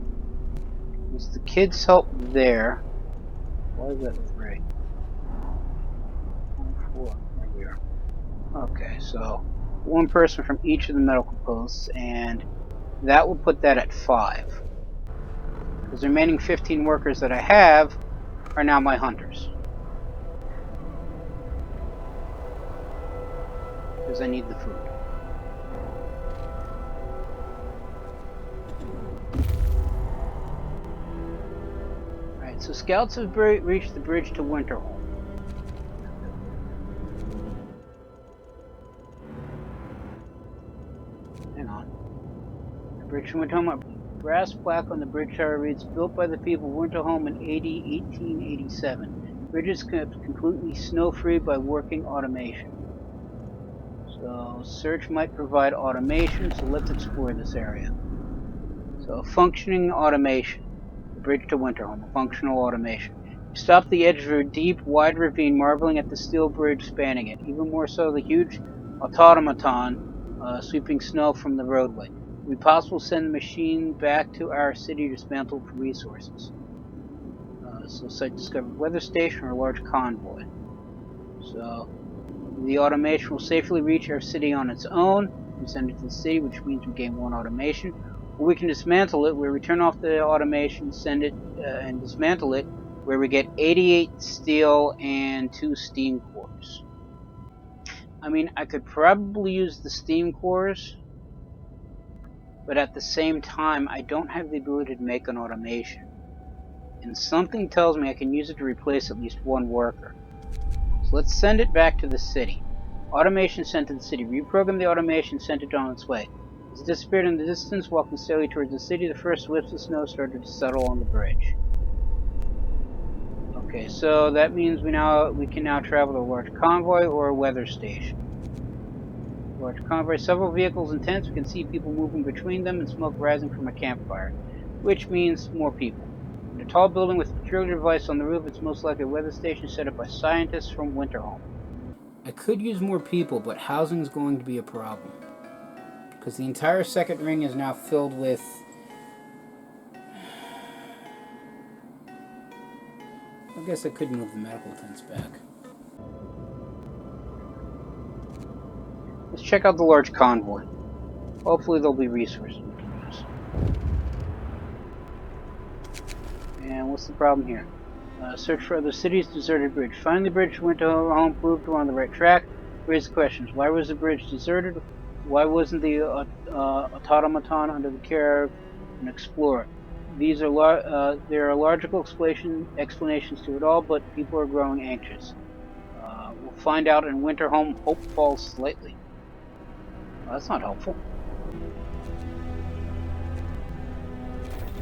Because the kids help there. Why is that 3? 4. There we are. Okay, so 1 person from each of the medical posts, and that will put that at 5. Because the remaining 15 workers that I have are now my hunters. Because I need the food. Alright, so scouts have reached the bridge to Winterholm. Hang on. The bridge to Winterholm, a brass plaque on the bridge tower reads, built by the people of Winterholm in AD 1887. Bridge is completely snow-free by working automation. So search might provide automation, so let's explore this area. So functioning automation. The bridge to Winterholm, a functional automation. You stop the edge of a deep, wide ravine, marveling at the steel bridge spanning it. Even more so, the huge automaton sweeping snow from the roadway. It would be possible to send the machine back to our city dismantled for resources. So site discovered weather station or a large convoy. So the automation will safely reach our city on its own. We send it to the city, which means we gain 1 automation. Or we can dismantle it, where we turn off the automation, send it, and dismantle it, where we get 88 steel and 2 steam cores. I mean, I could probably use the steam cores, but at the same time, I don't have the ability to make an automation. And something tells me I can use it to replace at least 1 worker. So let's send it back to the city. Automation sent to the city. Reprogram the automation, sent it on its way. As it disappeared in the distance, walking steadily towards the city, the first wisps of snow started to settle on the bridge. Okay, so that means we can now travel to a large convoy or a weather station. Large convoy, several vehicles and tents. We can see people moving between them and smoke rising from a campfire, which means more people. In a tall building with a peculiar device on the roof, it's most likely a weather station set up by scientists from Winterholm. I could use more people, but housing's going to be a problem. Because the entire second ring is now filled with... I guess I could move the medical tents back. Let's check out the large convoy. Hopefully there'll be resources we can use. And what's the problem here? Search for other cities, deserted bridge. Find the bridge, went to home, proved we're on the right track. Raise the questions. Why was the bridge deserted? Why wasn't the automaton under the care of an explorer? These are there are logical explanations to it all, but people are growing anxious. We'll Find out in winter home, hope falls slightly. Well, that's not helpful.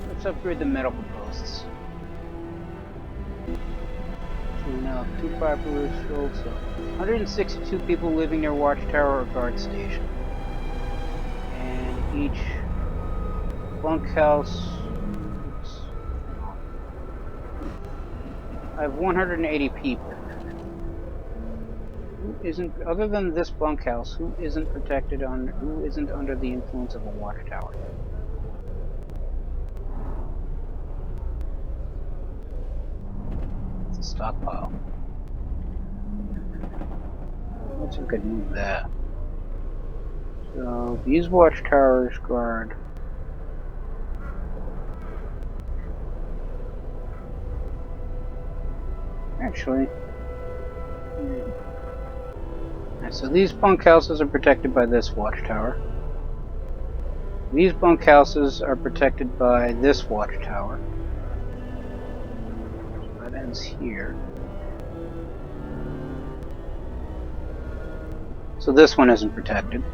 Let's upgrade the medical posts. So we now have 2 fibers filled, so 162 people living near watchtower or guard station. And each bunkhouse... Oops. I have 180 people. Who isn't, other than this bunkhouse, who isn't protected on, who isn't under the influence of a watchtower? It's a stockpile. Let's see if we could move that. So these watchtowers guard. Actually. So these bunkhouses are protected by this watchtower. These bunkhouses are protected by this watchtower. So that ends here. So this one isn't protected.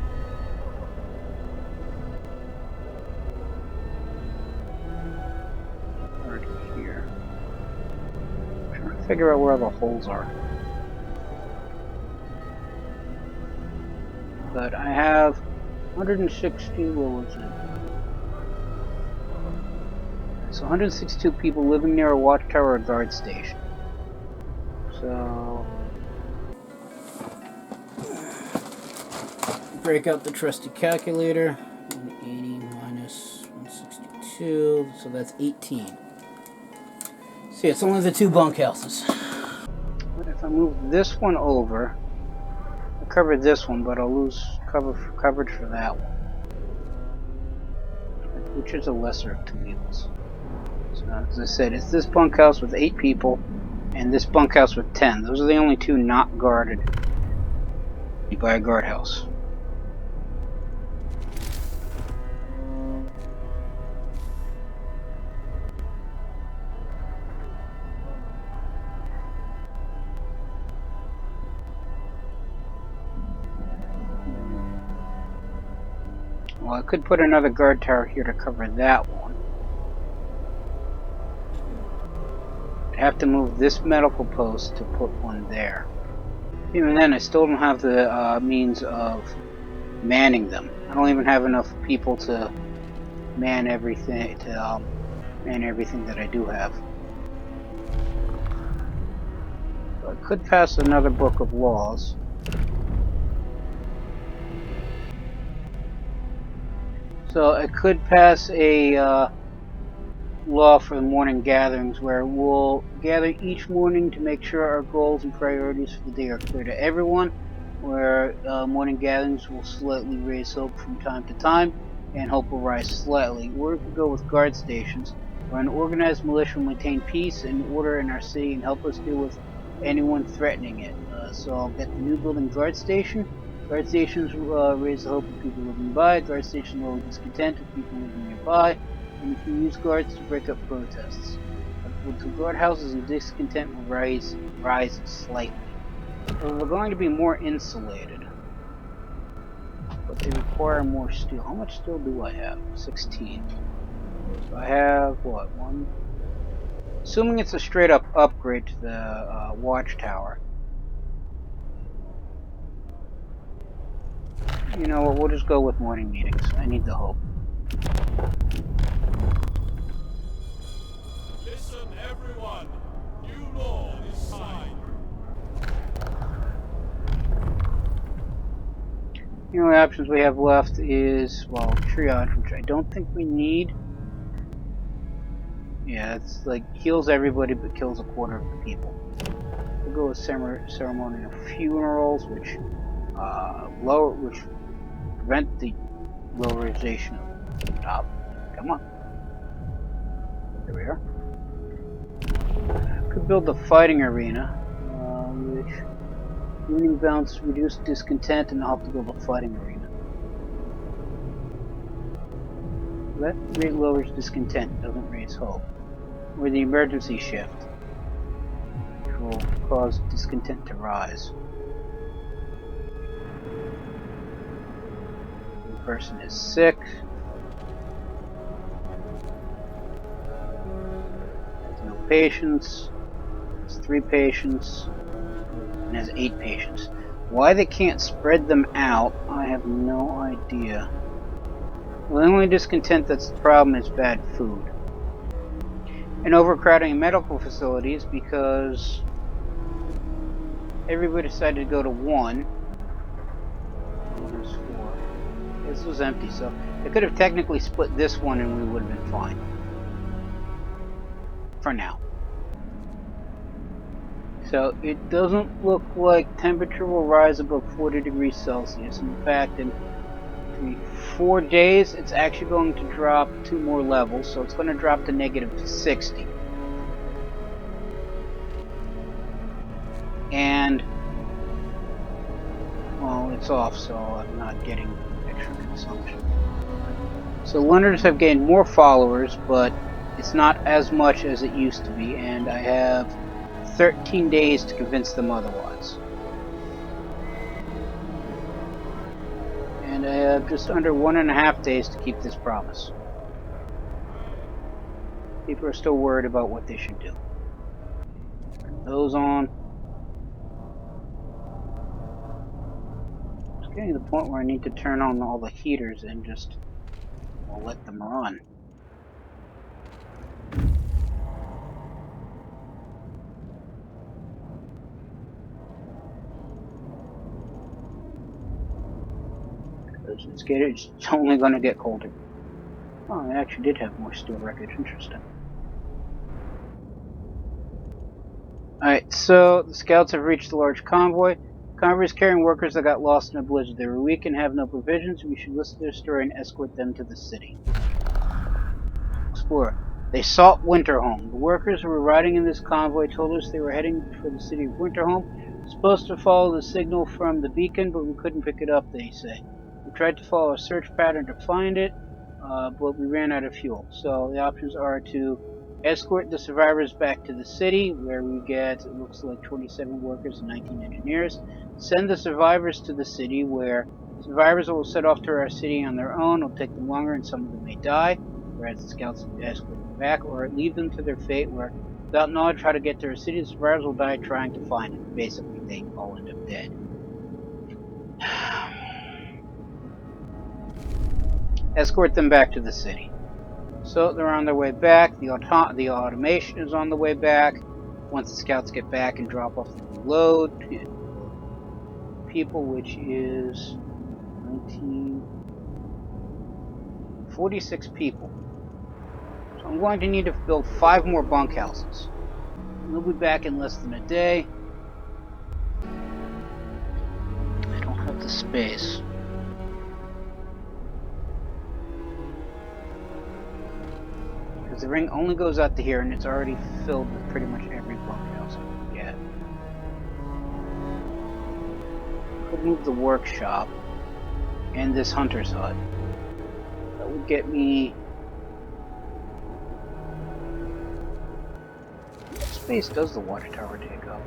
Right here. I'm trying to figure out where the holes are. But I have 160 rolls in. So 162 people living near a watchtower or guard station. So break out the trusty calculator. 180 minus 162, so that's 18. See, it's only the 2 bunkhouses. But if I move this one over, I cover this one, but I'll lose coverage for that one, which is a lesser of 2 evils. So as I said, it's this bunkhouse with 8 people, and this bunkhouse with 10. Those are the only 2 not guarded by a guardhouse. Well, I could put another guard tower here to cover that one. I'd have to move this medical post to put one there. Even then, I still don't have the means of manning them. I don't even have enough people to man everything that I do have. So I could pass another book of laws. So I could pass a law for the morning gatherings where we'll gather each morning to make sure our goals and priorities for the day are clear to everyone, where morning gatherings will slightly raise hope from time to time, and hope will rise slightly. Or we could go with guard stations, where an organized militia will maintain peace and order in our city and help us deal with anyone threatening it. So I'll get the new building guard station. Guard stations raise the hope of people living by. Guard stations lower discontent of people living nearby. And you can use guards to break up protests. But the guardhouses and discontent will rise slightly. So we're going to be more insulated. But they require more steel. How much steel do I have? 16. So I have, what, 1? Assuming it's a straight up upgrade to the watchtower. You know what, we'll just go with morning meetings. I need the hope. Listen, everyone. New law is signed. The only options we have left is, well, triage, which I don't think we need. Yeah, it's like heals everybody but kills a quarter of the people. We'll go with ceremonial funerals, which prevent the lowerization of the top. Come on. There we are. Could build the fighting arena, which winning bounce reduce discontent, and I'll have to build a fighting arena. That rate lowers discontent, doesn't raise hope. Or the emergency shift, which will cause discontent to rise. person is sick. Has no patients. Has 3 patients. And has 8 patients. Why they can't spread them out, I have no idea. Well, the only discontent that's the problem is bad food. And overcrowding in medical facilities because everybody decided to go to 1. Oh, there's 4. This was empty, so they could have technically split this one and we would have been fine. For now. So it doesn't look like temperature will rise above 40 degrees Celsius. In fact, in 4 days, it's actually going to drop 2 more levels, so it's going to drop to negative 60. And, well, it's off, so I'm not getting extra consumption. So Londoners have gained more followers, but it's not as much as it used to be, and I have 13 days to convince them otherwise. And I have just under 1.5 days to keep this promise. People are still worried about what they should do. Those on. It's getting to the point where I need to turn on all the heaters and just, well, let them run. It's only going to get colder. Oh, I actually did have more steel wreckage. Interesting. Alright, so the scouts have reached the large convoy. Convoy is carrying workers that got lost in a blizzard. They were weak and have no provisions. We should listen to their story and escort them to the city. Explorer. They sought Winterhome. The workers who were riding in this convoy told us they were heading for the city of Winterhome. Supposed to follow the signal from the beacon, but we couldn't pick it up, they say. We tried to follow a search pattern to find it, but we ran out of fuel. So the options are to escort the survivors back to the city, where we get, it looks like 27 workers and 19 engineers. Send the survivors to the city, where survivors will set off to our city on their own. It'll take them longer and some of them may die, whereas the scouts escort them back, or leave them to their fate, where without knowledge how to get to our city, the survivors will die trying to find it. Basically, they all end up dead. Escort them back to the city. So they're on their way back. The automation is on the way back. Once the scouts get back and drop off the load people, which is 46 people. So I'm going to need to build 5 more bunkhouses. We'll be back in less than a day. I don't have the space. Because the ring only goes out to here, and it's already filled with pretty much every bunkhouse I can get. Could move the workshop and this hunter's hut. That would get me... What space does the water tower take up?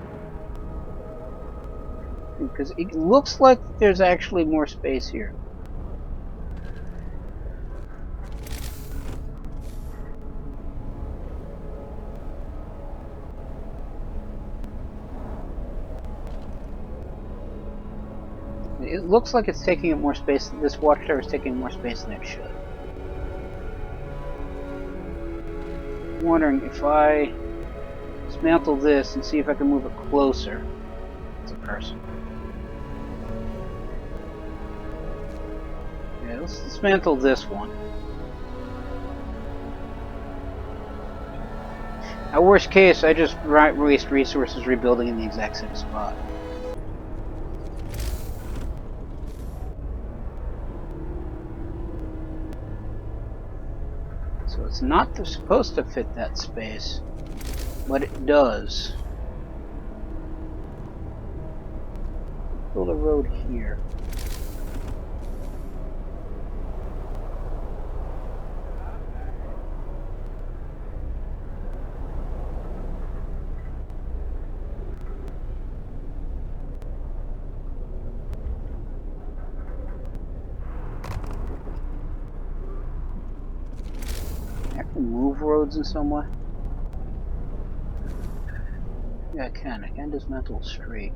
Because it looks like there's actually more space here. It looks like it's taking up more space. This water tower is taking more space than it should. I'm wondering if I dismantle this and see if I can move it closer to the person. Yeah, let's dismantle this one. At worst case, I just waste resources rebuilding in the exact same spot. So it's not supposed to fit that space, but it does. Build a road here. Move roads in some way? Yeah, I can. I can dismantle a street.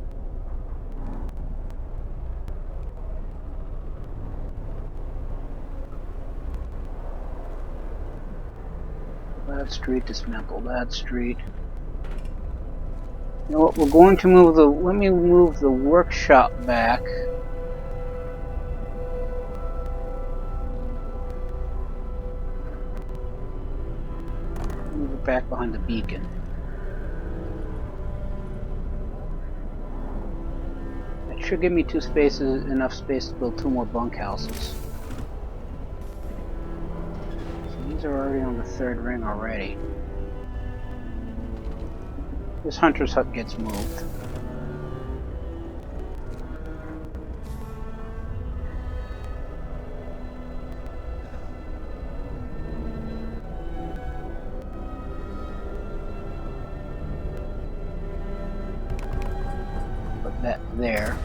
That street, dismantle that street. You know what? We're going to move the. Let me move the workshop back. Move it back behind the beacon. It should give me enough space to build 2 more bunkhouses. So these are already on the 3rd ring already. This hunter's hut gets moved. Put that there.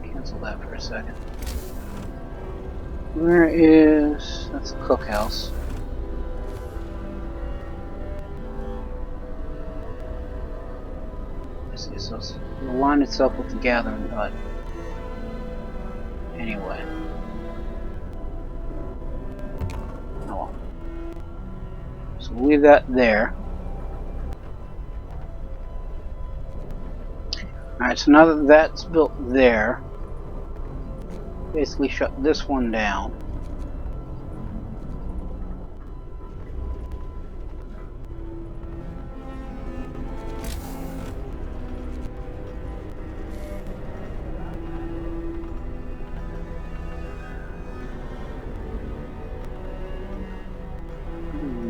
Cancel that for a second. Where is... that's the cookhouse. Let's see, so it'll align itself with the gathering hut. Anyway. Oh well. So we'll leave that there. Alright, so now that that's built there, basically shut this one down.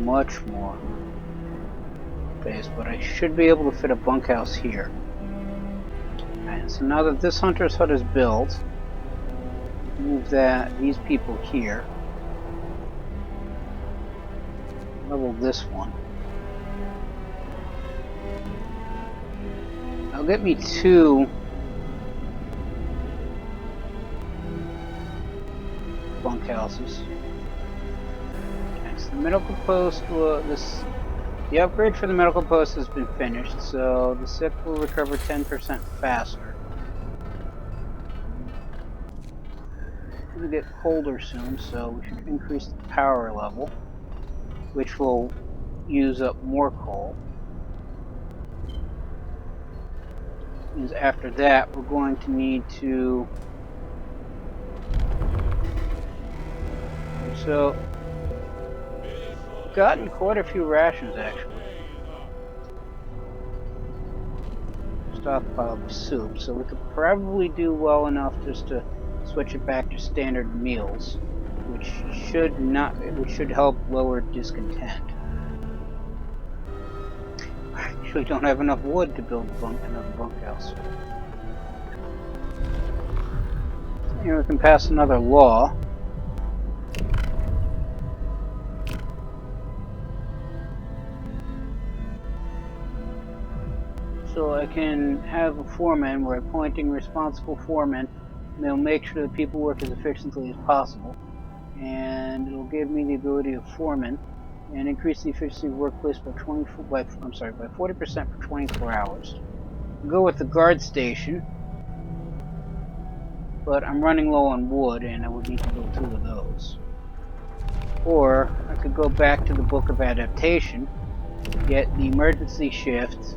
Much more space, but I should be able to fit a bunkhouse here. Alright, so now that this hunter's hut is built, move these people here. Level this one. That'll get me 2 bunkhouses. The medical post the upgrade for the medical post has been finished, so the sick will recover 10% faster. It's going to get colder soon, so we should increase the power level, which will use up more coal. Because after that, we're going to need to... so... gotten quite a few rations actually. Stockpile of soup, so we could probably do well enough just to switch it back to standard meals, which should help lower discontent. I actually don't have enough wood to build another bunkhouse. Here we can pass another law. So I can have a foreman where appointing responsible foremen, and they'll make sure that people work as efficiently as possible, and it'll give me the ability of foreman and increase the efficiency of workplace by 40% for 24 hours. I'll go with the guard station, but I'm running low on wood and I would need to build 2 of those. Or I could go back to the Book of Adaptation, get the emergency shift,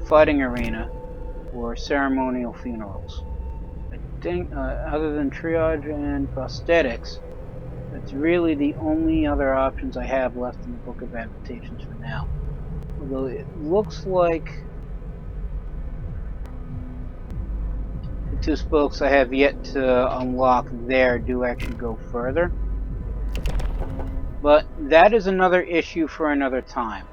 fighting arena, or ceremonial funerals. I think, other than triage and prosthetics, that's really the only other options I have left in the Book of Adaptations for now. Although it looks like the 2 spokes I have yet to unlock there do actually go further. But that is another issue for another time.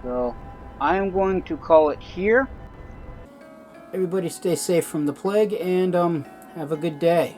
So, I am going to call it here. Everybody stay safe from the plague, and have a good day.